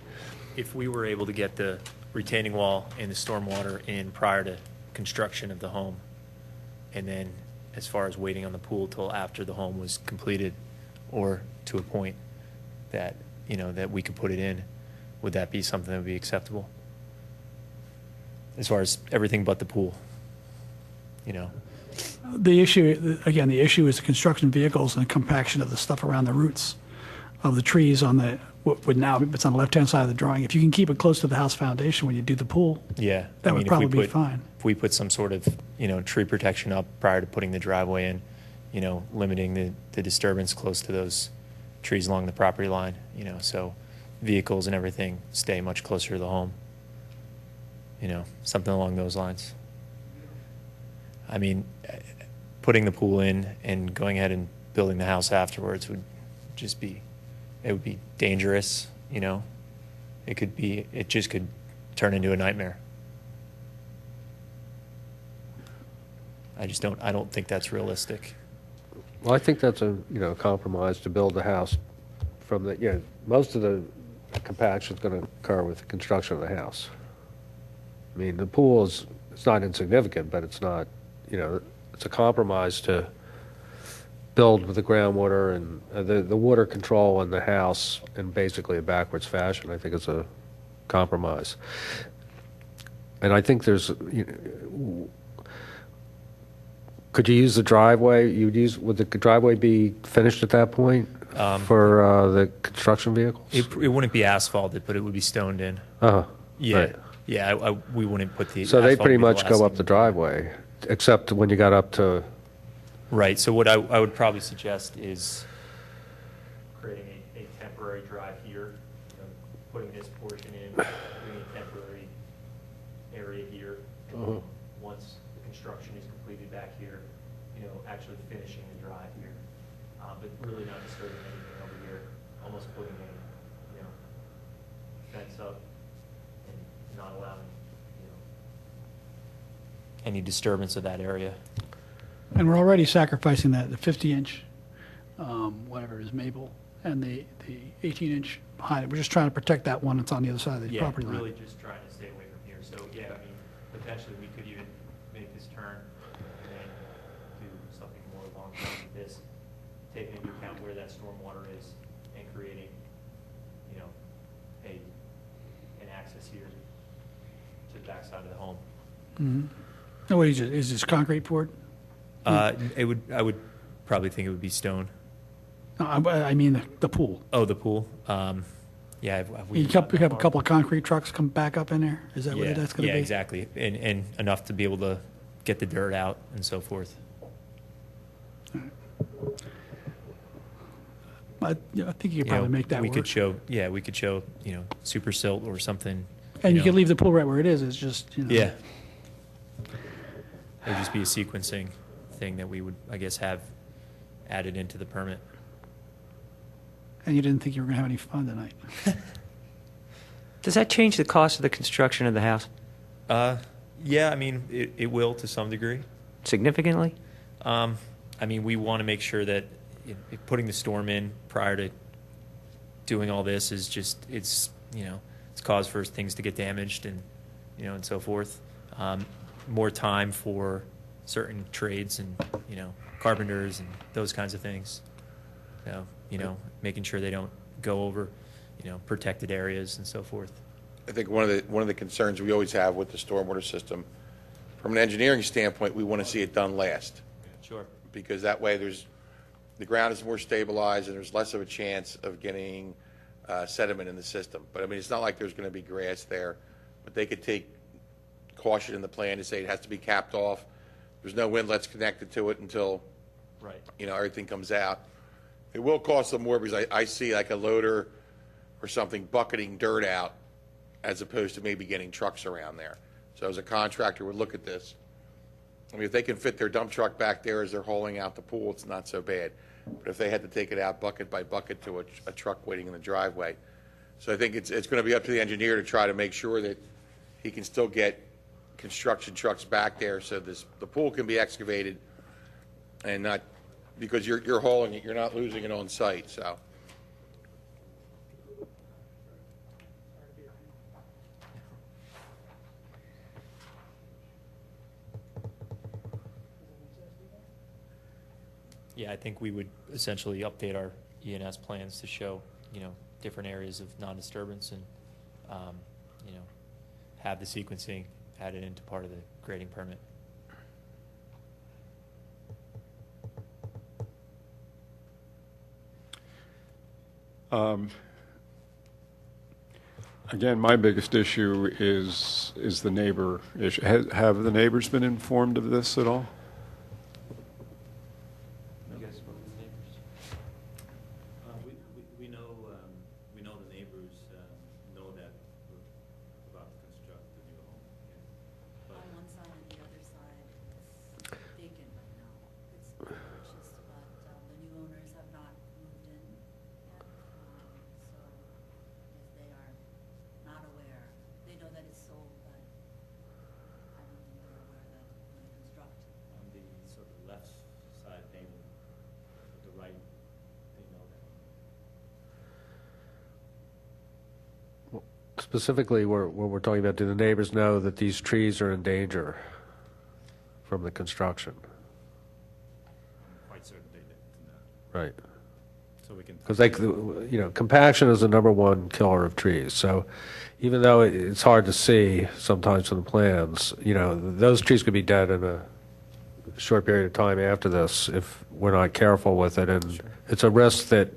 If we were able to get the retaining wall and the stormwater in prior to construction of the home, and then as far as waiting on the pool till after the home was completed, or to a point that, you know, that we could put it in, would that be something that would be acceptable? As far as everything but the pool, you know? The issue, again, the issue is the construction vehicles and compaction of the stuff around the roots of the trees on the, what would now, it's on the left-hand side of the drawing. If you can keep it close to the house foundation when you do the pool, Yeah. that would probably be fine. If we put some sort of, you know, tree protection up prior to putting the driveway in, you know, limiting the disturbance close to those trees along the property line, you know, so vehicles and everything stay much closer to the home. You know, something along those lines. I mean, putting the pool in and going ahead and building the house afterwards would just be, it would be dangerous, you know. It just could turn into a nightmare. I don't think that's realistic. Well, I think that's a, compromise to build the house from the, most of the compaction is going to occur with the construction of the house. I mean, the pool it's not insignificant, but it's not, it's a compromise to build with the groundwater and the water control in the house in basically a backwards fashion. I think it's a compromise. And I think there's, could you use the driveway? Would the driveway be finished at that point for the construction vehicles? It wouldn't be asphalted, but it would be stoned in. Uh-huh. Yeah. Right. Yeah, we wouldn't put the So they asphalt pretty would be much the go last up the driveway, except when you got up to... Right, so what I would probably suggest is creating a temporary drive here, putting this portion in, doing a temporary area here, and then once the construction is completed back here, actually finishing the drive here, but really not disturbing anything over here, almost putting a, fence up and not allowing, any disturbance of that area. And we're already sacrificing the 50-inch, whatever it is, maple, and the 18-inch behind it. We're just trying to protect that one that's on the other side of the property line. Really just trying to stay away from here. So, yeah, I mean, potentially we could even make this turn and then do something more along this, taking into account where that stormwater is and creating, you know, an access here to the backside of the home. No, what is this concrete poured? I would probably think it would be stone. No, I mean the pool. Oh, the pool. Yeah, have we You gotten that have a far? couple of concrete trucks come back up in there? Is that what that's going to yeah, be? exactly, and enough to be able to get the dirt out and so forth. I think you could probably make that we work. could show, we could show, super silt or something. And you know. could leave the pool right where it is. It's just, Yeah. It would just be a sequencing thing that we would, I guess, have added into the permit. And you didn't think you were going to have any fun tonight. Does that change the cost of the construction of the house Yeah, I mean, it will to some degree. significantly? I mean, we want to make sure that putting the storm in prior to doing all this is just, it's cause for things to get damaged and, and so forth. More time for certain trades and, carpenters and those kinds of things. So, making sure they don't go over, protected areas and so forth. I think one of the concerns we always have with the stormwater system, from an engineering standpoint, we want to see it done last. Sure. Because that way the ground is more stabilized and there's less of a chance of getting sediment in the system. But I mean, it's not like there's going to be grass there, but they could take caution in the plan to say it has to be capped off. There's no inlets connected to it until, Right. Everything comes out. It will cost them more because I see like a loader or something bucketing dirt out as opposed to maybe getting trucks around there. So as a contractor would look at this. I mean, if they can fit their dump truck back there as they're hauling out the pool, it's not so bad. But if they had to take it out bucket by bucket to a truck waiting in the driveway. So I think it's going to be up to the engineer to try to make sure that he can still get construction trucks back there so the pool can be excavated and not, because you're hauling it, you're not losing it on site, so. Yeah, I think we would essentially update our ENS plans to show, different areas of non-disturbance and, have the sequencing added into part of the grading permit. Again, my biggest issue is the neighbor issue. Have the neighbors been informed of this at all? You guys spoke to the neighbors? We know the neighbors know that we're about to construct the new home. On one side and the other side is vacant right now. It's been purchased, but the new owners have not moved in yet. So if they are not aware, they know that it's sold, but I don't think they're aware that we're going to construct. On the sort of left side neighbor, the right, they know that. Specifically, when we're talking about, do the neighbors know that these trees are in danger from the construction? I'm quite certain they did not. Right. So we can. Because compaction is the number one killer of trees. So even though it's hard to see sometimes from the plans, those trees could be dead in a short period of time after this if we're not careful with it. And it's a risk that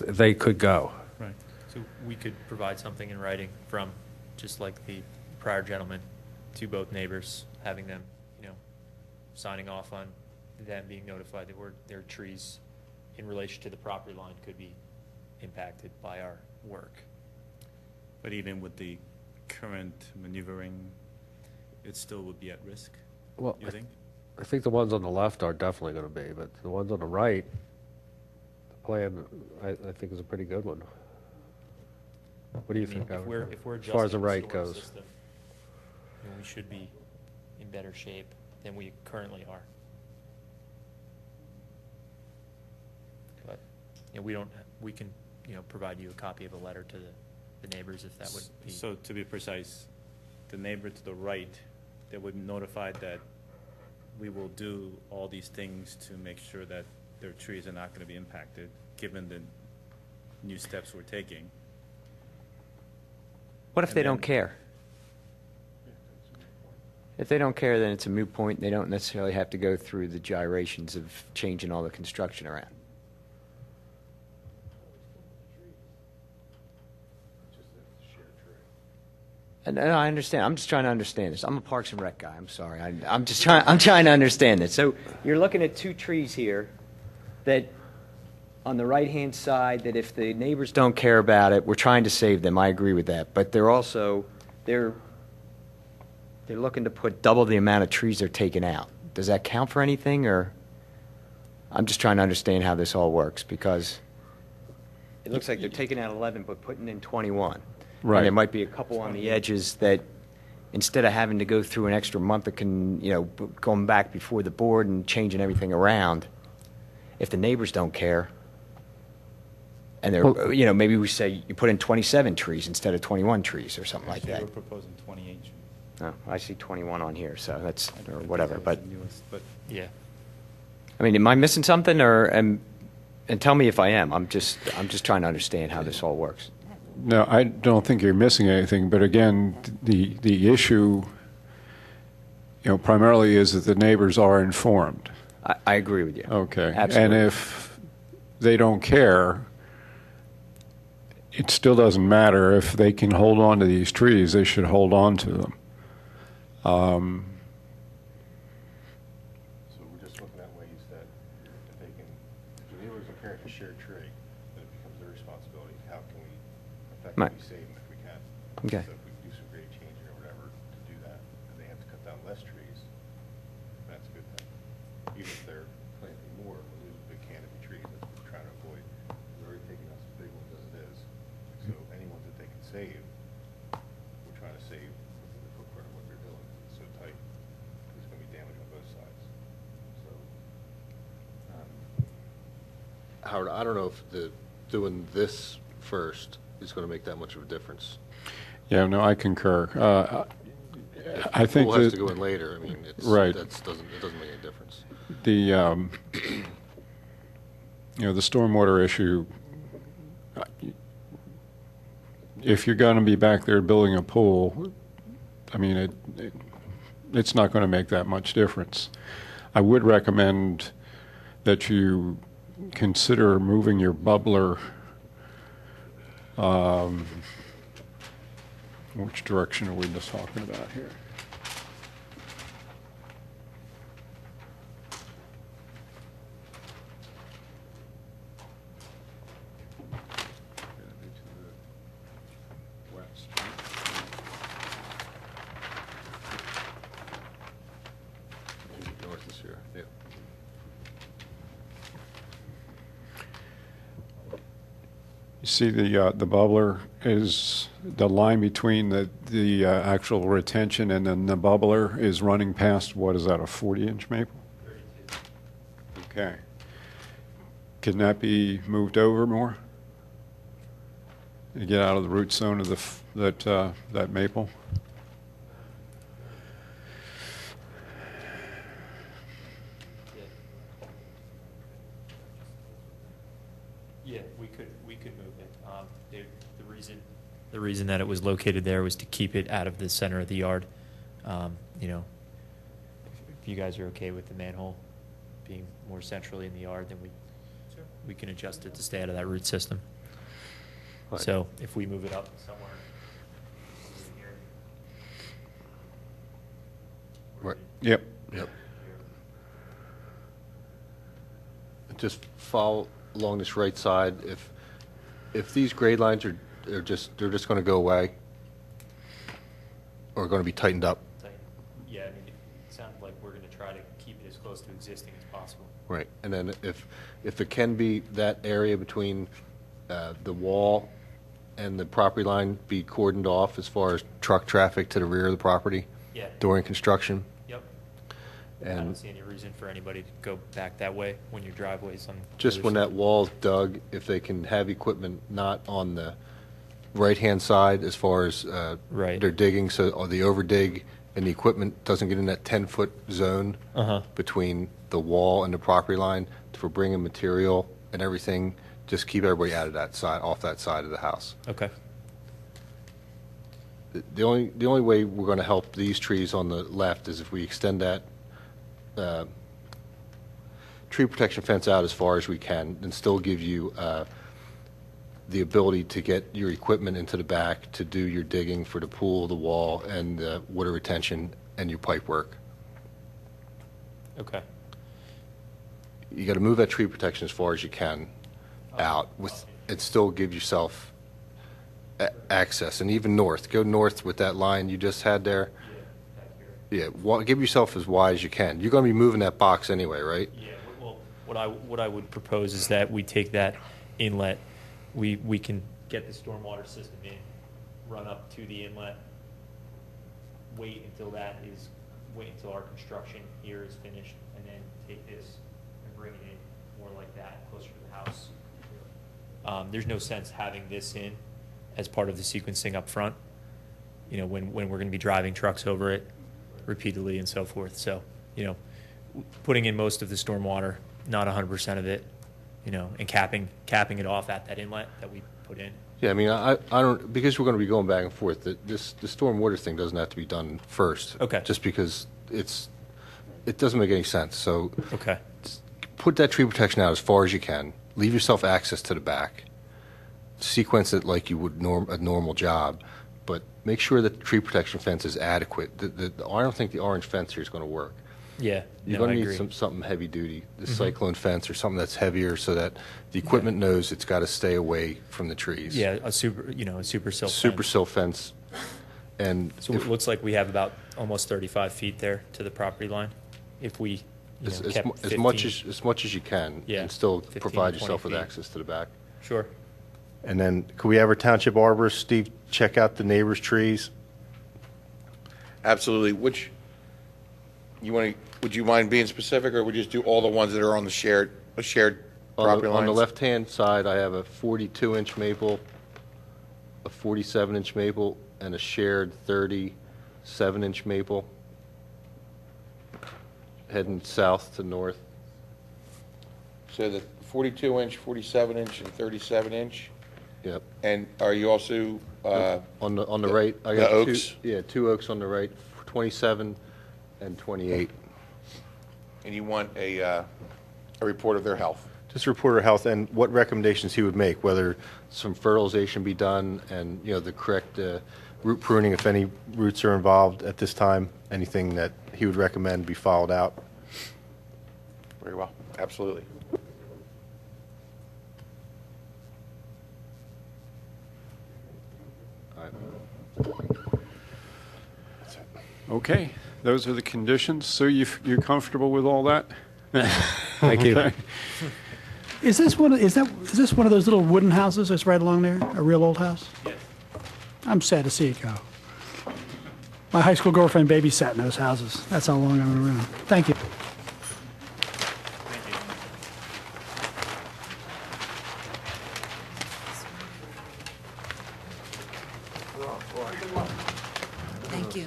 they could go. Right. So we could provide something in writing from, just like the prior gentleman, to both neighbors, having them, signing off on them being notified that their trees in relation to the property line could be impacted by our work. But even with the current maneuvering, it still would be at risk, Well, you think? I think the ones on the left are definitely going to be, but the ones on the right, the plan, I think is a pretty good one. What do you think, If Howard? we're As far as the adjusting right storm goes. system, we should be in better shape than we currently are. But, we can, provide you a copy of a letter to the neighbors if that would be. So to be precise, the neighbor to the right, they would notify that we will do all these things to make sure that their trees are not going to be impacted, given the new steps we're taking. What if And they then- don't care? If they don't care, then it's a moot point. They don't necessarily have to go through the gyrations of changing all the construction around. And I understand. I'm just trying to understand this. I'm a Parks and Rec guy. I'm sorry. I'm just trying. I'm trying to understand this. So you're looking at two trees here, that on the right-hand side, that if the neighbors don't care about it, we're trying to save them. I agree with that. But they're also they're looking to put double the amount of trees they're taking out. Does that count for anything, or I'm just trying to understand how this all works, because it looks like they're taking out 11 but putting in 21. Right. And there might be a couple on the edges that, instead of having to go through an extra month of going back before the board and changing everything around, if the neighbors don't care, and they're, maybe we say you put in 27 trees instead of 21 trees or something like Actually, that. we're proposing 28 trees. Oh, I see 21 on here, so that's, or whatever, but, But Yeah. I mean, am I missing something, and tell me if I am. I'm just trying to understand how this all works. No, I don't think you're missing anything, but again, the issue, primarily is that the neighbors are informed. I agree with you. Okay. Absolutely. And if they don't care, it still doesn't matter. If they can hold on to these trees, they should hold on to them. So we're just looking at ways that if they can, if the neighbors are carrying a shared tree, then it becomes their responsibility. How can we Right. effectively save them if we can? Okay. So if we can do some grade changing or whatever to do that, and they have to cut down less trees, that's a good thing. Even if they're planting more, we're losing big canopy trees, that's what we're trying to avoid. We're already taking out some big ones as it is. So any ones that they can save, we're trying to save within the footprint of what they're doing. It's so tight, there's going to be damage on both sides. So, Howard, I don't know if doing this first is going to make that much of a difference. Yeah, no, I concur. I think Pool has that to go in later. I mean, Right. it doesn't make any difference. the the stormwater issue, if you're going to be back there building a pool, I mean, it's not going to make that much difference. I would recommend that you consider moving your bubbler, which direction are we just talking about here? North is here, yeah. You see the bubbler is, the line between the actual retention and then the bubbler is running past, what is that, a 40-inch maple? 32. Okay. Can that be moved over more? To get out of the root zone of that maple? Yeah, we could move it. The reason that it was located there was to keep it out of the center of the yard. If you guys are okay with the manhole being more centrally in the yard, then we can adjust it to stay out of that root system. Right. So if we move it up somewhere in here. Right. Yep. Yep. Just follow along this right side. If these grade lines they're just going to go away, or going to be tightened up. Yeah, I mean, it sounded like we're going to try to keep it as close to existing as possible. Right. And then if it can be that area between the wall and the property line be cordoned off as far as truck traffic to the rear of the property Yeah. during construction. Yep. I And don't see any reason for anybody to go back that way when your driveway's on. the just other when side. that wall's dug, if they can have equipment not on the right-hand side as far as Right. they're digging, so the overdig and the equipment doesn't get in that 10-foot zone between the wall and the property line for bringing material and everything, just keep everybody out of that side, off that side of the house. Okay. The only way we're going to help these trees on the left is if we extend that tree protection fence out as far as we can and still give you the ability to get your equipment into the back to do your digging for the pool, the wall, and the water retention and your pipe work. Okay. You got to move that tree protection as far as you can out with, and still give yourself access. And even north, go north with that line you just had there. Yeah, give yourself as wide as you can. You're going to be moving that box anyway, right? Yeah. Well, what I would propose is that we take that inlet, we can get the stormwater system in, run up to the inlet, wait until our construction here is finished, and then take this and bring it in more like that, closer to the house. There's no sense having this in as part of the sequencing up front, you know, when we're going to be driving trucks over it repeatedly and so forth. So, you know, putting in most of the stormwater, not 100% of it, you know, and capping it off at that inlet that we put in. Yeah, I mean, I don't, because we're going to be going back and forth, the stormwater thing doesn't have to be done first. Okay. Just because it doesn't make any sense. So Okay. put that tree protection out as far as you can. Leave yourself access to the back. Sequence it like you would a normal job, but make sure that the tree protection fence is adequate. I don't think the orange fence here is going to work. Yeah, You're no, going I to agree. need something heavy duty, the cyclone fence or something that's heavier so that the equipment knows it's got to stay away from the trees. Yeah, a super sill Super fence. sill fence. And So it looks like we have about almost 35 feet there to the property line. If we kept 15. as much as you can, Yeah, and still 15 provide to 20 yourself with feet. access to the back. Sure. And then, could we have our township arborist, Steve, check out the neighbors' trees? Absolutely. Would you mind being specific, or would you just do all the ones that are on the shared property lines? On the left-hand side, I have a 42-inch maple, a 47-inch maple, and a shared 37-inch maple, heading south to north. So the 42-inch, 47-inch, and 37-inch? Yep. And are you also, On the right, I the got oaks? two oaks on the right, 27 and 28. and you want a report of their health? Just report our health and what recommendations he would make, whether Some fertilization be done, and, the correct root pruning, if any roots are involved at this time, anything that he would recommend be followed out. Very well, absolutely. Okay, those are the conditions. So you're comfortable with all that? Thank you. Okay. Is this one of those little wooden houses that's right along there? A real old house? Yes. I'm sad to see it go. My high school girlfriend babysat in those houses. That's how long I've been around. Thank you. Thank you.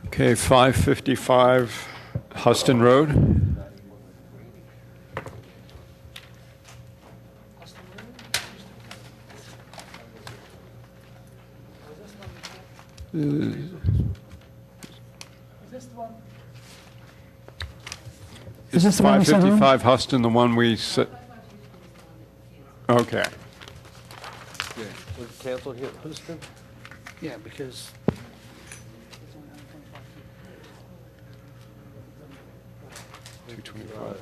Okay, 555 Huston Road. Is this the one in the center room? 555 Huston, the one we said? Okay. Was canceled here, Houston? Yeah, because.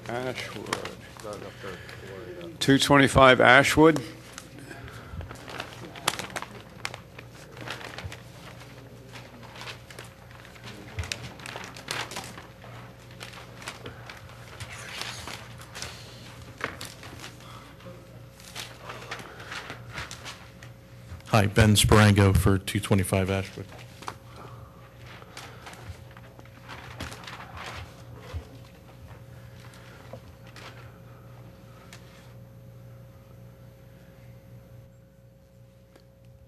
Ashwood. 225 Ashwood. Hi, Ben Sparango for 225 Ashwood.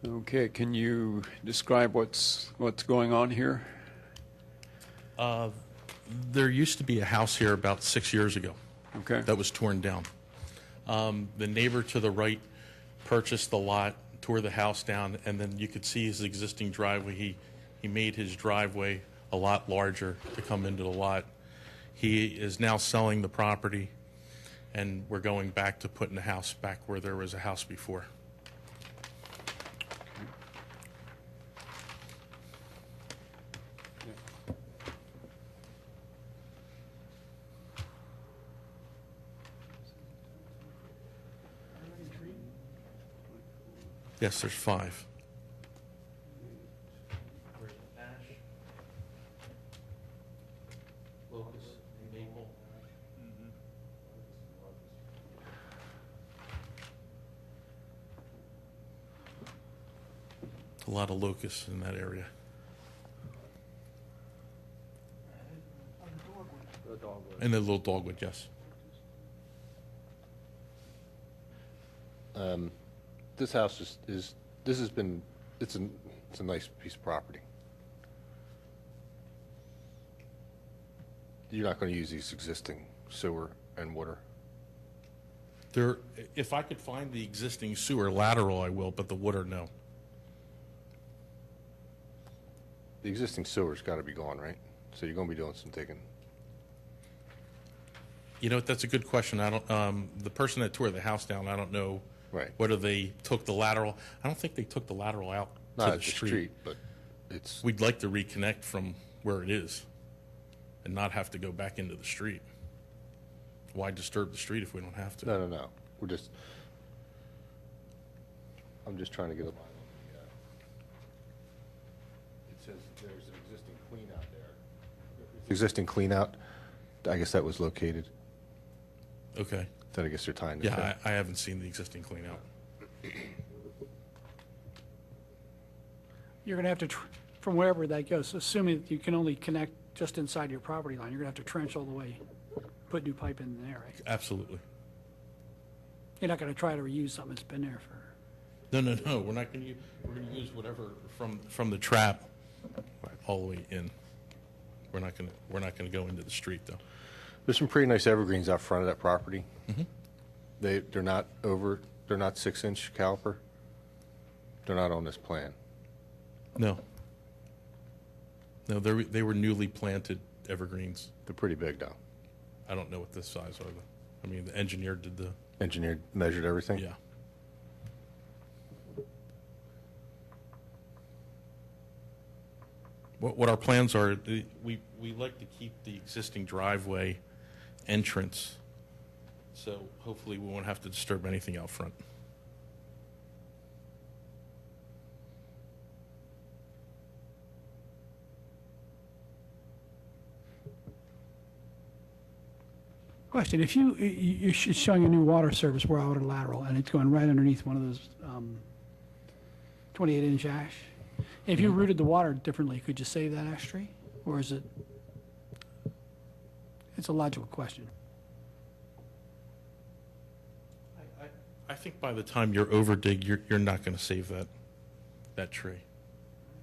Okay, can you describe what's going on here? There used to be a house here about 6 years ago. Okay. That was torn down. The neighbor to the right purchased the lot, tore the house down, and then you could see his existing driveway. He made his driveway a lot larger to come into the lot. He is now selling the property, and we're going back to putting the house back where there was a house before. Yes, there's 5. Where's the ash? Locust, maple. A lot of locusts in that area. And the little dogwood, yes. This house is this has been, it's a nice piece of property. You're not going to use these existing sewer and water? There, if I could find the existing sewer lateral, I will, but the water, no. The existing sewer's got to be gone, right? So you're going to be doing some digging. You know, that's a good question. I don't. The person that tore the house down, I don't know. Right. Whether they took the lateral, I don't think they took the lateral out Not to at the the street. street, but it's. We'd like to reconnect from where it is, and not have to go back into the street. Why disturb the street if we don't have to? No. We're just. I'm just trying to get a line on the. It says there's an existing clean out there. Existing clean out. I guess that was located. Okay. Then I guess they're tying this in. Yeah, I haven't seen the existing clean out. You're going to have to, from wherever that goes, assuming that you can only connect just inside your property line, you're going to have to trench all the way, put new pipe in there, right? Absolutely. You're not going to try to reuse something that's been there for... No. We're not going to. We're going to use whatever from the trap all the way in. We're not going to go into the street though. There's some pretty nice evergreens out front of that property. Mhm. They're not 6-inch caliper. They're not on this plan. No. No, they were newly planted evergreens. They're pretty big though. I don't know what this size are though. I mean, the engineer did the. Engineered, measured everything? Yeah. What our plans are, we like to keep the existing driveway entrance, so hopefully we won't have to disturb anything out front. Question, if you're showing a new water service where out a lateral, and it's going right underneath one of those 28-inch ash, if you routed the water differently, could you save that ash tree? Or is it, it's a logical question. I think by the time you're over dig, you're not going to save that tree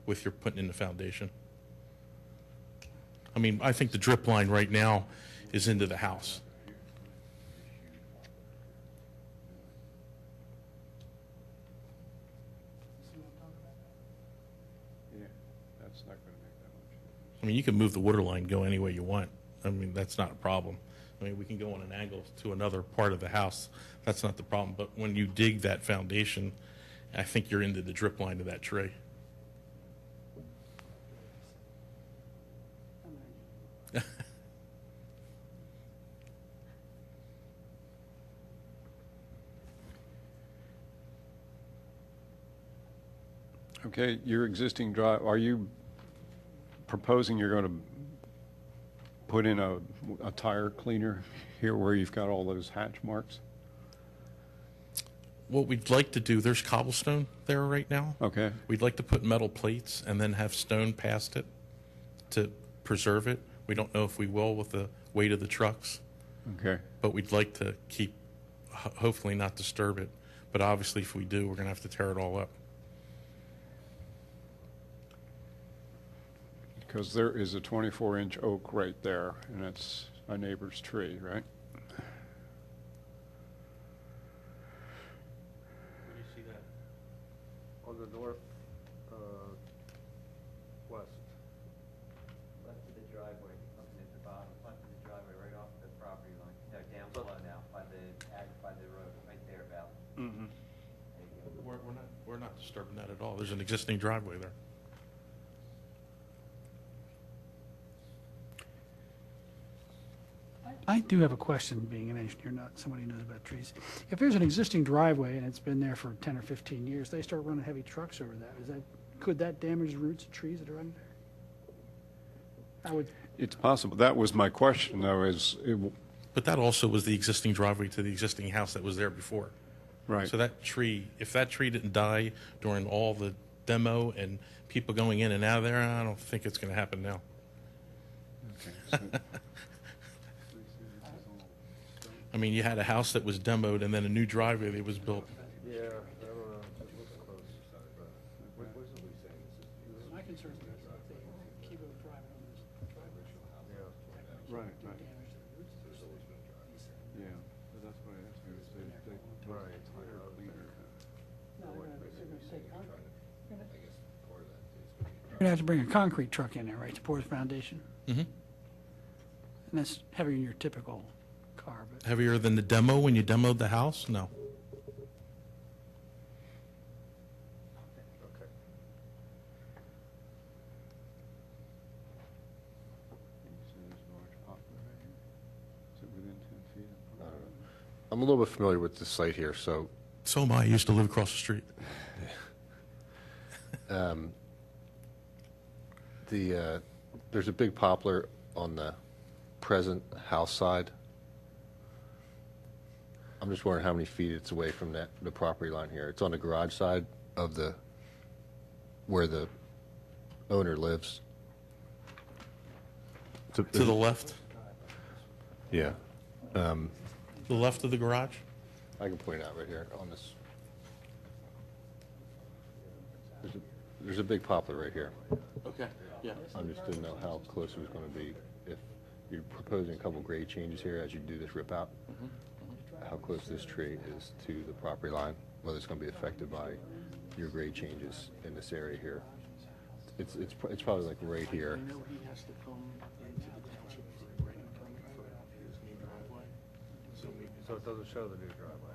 with your putting in the foundation. I mean, I think the drip line right now is into the house. Yeah, that's not going to make that much. I mean, you can move the water line, go any way you want. I mean, that's not a problem. I mean, we can go on an angle to another part of the house. That's not the problem. But when you dig that foundation, I think you're into the drip line of that tree. Okay, your existing drive, are you proposing you're going to put in a tire cleaner here where you've got all those hatch marks? What we'd like to do, there's cobblestone there right now. Okay. We'd like to put metal plates and then have stone past it to preserve it. We don't know if we will with the weight of the trucks. Okay. But we'd like to hopefully not disturb it. But obviously if we do, we're going to have to tear it all up. because there is a 24-inch oak right there, and it's a neighbor's tree, right? Where do you see that? On the north, west. Left of the driveway, something at the bottom, left of the driveway, right off the property line. No, down below now, by the road, right there about. Mm-hmm. We're not disturbing that at all. There's an existing driveway there. I do have a question, being an engineer, not somebody who knows about trees. If there's an existing driveway and it's been there for 10 or 15 years, they start running heavy trucks over that. Could that damage the roots of trees that are under there? It's possible. That was my question, though, But that also was the existing driveway to the existing house that was there before. right. So that tree, if that tree didn't die during all the demo and people going in and out of there, I don't think it's going to happen now. I mean, you had a house that was demoed and then a new driveway that was built. Yeah, I don't know, it looks close. My concern is if they keep it driving on this driveway. Right, right. Damage to the roots of the trees. Yeah, but that's what I asked you, is they Right. tire cleaner. No, they're gonna take concrete. You're gonna have to bring a concrete truck in there, right, to pour the foundation? Mm-hmm. And that's heavier than your typical car, but. Heavier than the demo when you demoed the house? No. Okay. Is it within 10 feet? I don't know. I'm a little bit familiar with the site here, so So am I. I used to live across the street. there's a big poplar on the present house side. I'm just wondering how many feet it's away from the property line here. It's on the garage side of where the owner lives. To the left? Yeah. The left of the garage? I can point it out right here on this. There's a big poplar right here. Okay, yeah. I just didn't know how close it was going to be. If you're proposing a couple grade changes here as you do this rip out, how close this tree is to the property line, whether it's going to be affected by your grade changes in this area here. It's probably like right here. I know he has to come into the township for a grant permit for his new driveway. So it doesn't show the new driveway?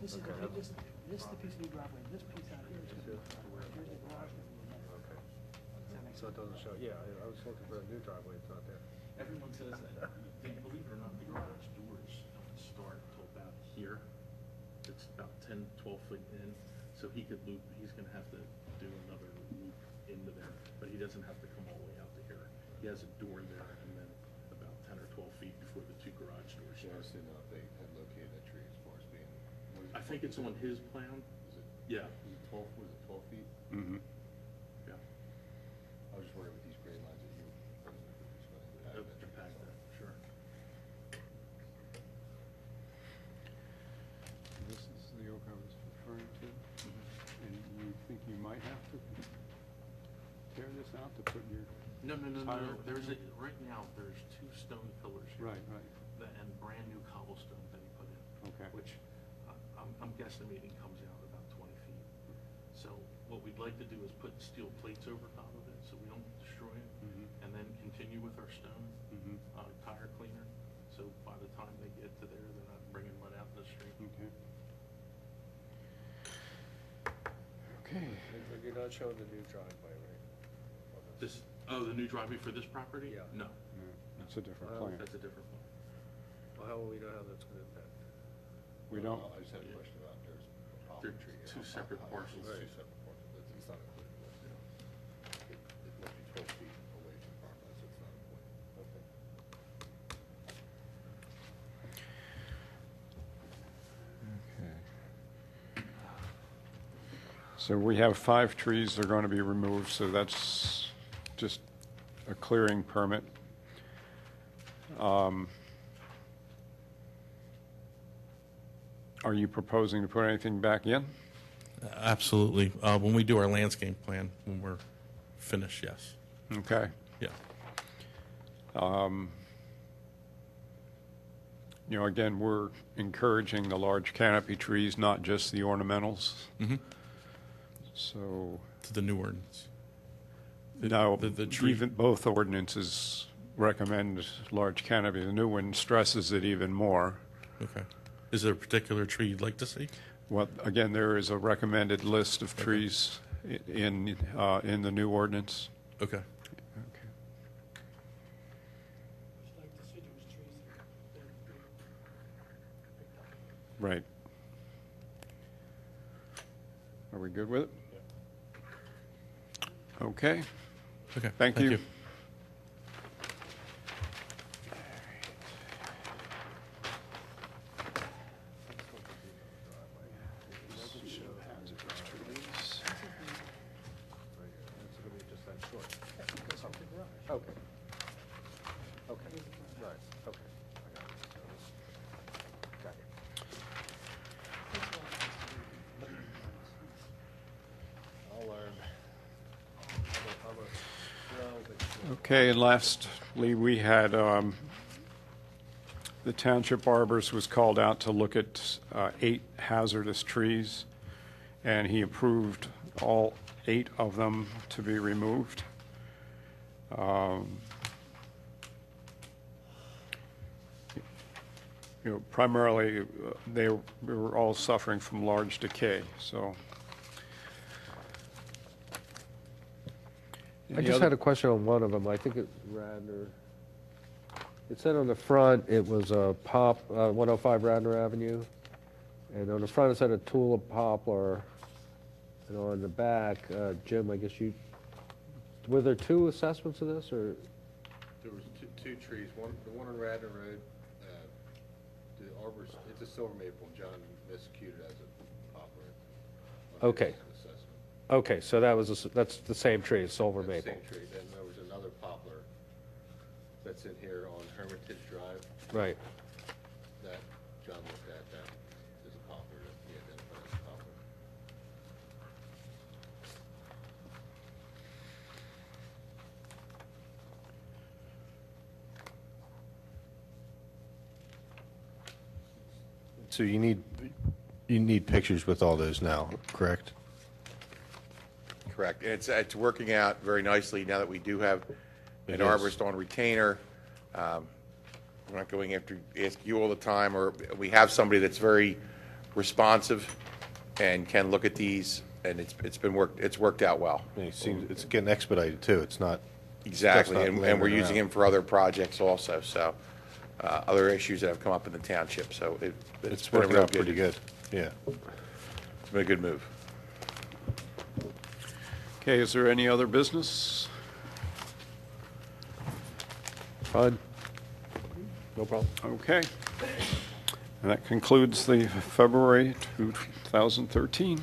This is the piece of new driveway, this piece out here is the driveway. Here's the garage. Okay. So it doesn't show, yeah, I was looking for a new driveway, it's not there. Everyone says that. Believe it or not, the garage doors don't start until about here. It's about 10, 12 feet in, so he could loop, he's going to have to do another loop into there, but he doesn't have to come all the way out to here. He has a door there and then about 10 or 12 feet before the two garage doors Yeah, I start. just didn't know if they had located that tree as far as being. I think it's on his plan. Is it? Yeah. Is it 12? Was it 12 feet? Mm-hmm. Yeah. I was just worried with these grade lines that you. Impact that, sure. This is the oak I was referring to, and you think you might have to tear this out to put your No. tire? There's right now, there's two stone pillars here. Right. And brand new cobblestone that he put in. Okay. Which I'm guesstimating comes out about 20 feet. So what we'd like to do is put steel plates over top of it so we don't destroy it, and then continue with our stone tire cleaner. So by the time they get to there, they're not bringing mud out in the street. Okay. But you're not showing the new driveway, right? The new driveway for this property? Yeah. No. That's a different plan. That's a different plan. Well, how will we know how that's going to impact? We don't. I just had a question about there's a poplar They're tree. two separate parcels. Two separate parcels. It's not included. It must be 12 feet away from the property line, so it's not important. Okay. Okay. So we have 5 trees that are going to be removed, so that's just a clearing permit. Are you proposing to put anything back in? Absolutely. When we do our landscape plan, when we're finished, yes. Okay. Yeah. You know, again, we're encouraging the large canopy trees, not just the ornamentals. Mm-hmm. So, To the new ordinance. no, the tree- even both ordinances recommend large canopy. The new one stresses it even more. Okay. Is there a particular tree you'd like to see? Well, again, there is a recommended list of trees in the new ordinance. Okay. Right. Are we good with it? Okay. Okay. Thank you. Okay. Okay. Right. Okay. Got it. I'll learn. Okay, and lastly, we had the township arborist was called out to look at 8 hazardous trees, and he approved all 8 of them to be removed. You know, primarily, they were all suffering from large decay, so. I just had a question on one of them. I think it Radnor. It said on the front it was a 105 Radnor Avenue, and on the front it said a tulip poplar, and on the back, Jim, I guess were there 2 assessments of this, or? There was two trees. The one on Radnor Road, the arborist, it's a silver maple, and John miscued it as a poplar. Okay. Okay, so that's the same tree, silver That's the maple. same tree. Then there was another poplar that's in here on Hermitage Drive Right. that John looked at. That is a poplar that he identified as a poplar. So you need pictures with all those now, correct? Correct. And it's working out very nicely now that we do have an It is. arborist on retainer. We're not going after, ask you all the time, or we have somebody that's very responsive and can look at these, and it's worked out well. It's getting expedited too. It's not. Exactly, stuff's not and we're lingering using around. him for other projects also, so, other issues that have come up in the township, so It's been a working real out pretty good. Yeah. It's been a good move. Okay, is there any other business? Fine. No problem. Okay. And that concludes the February 2013.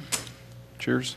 Cheers.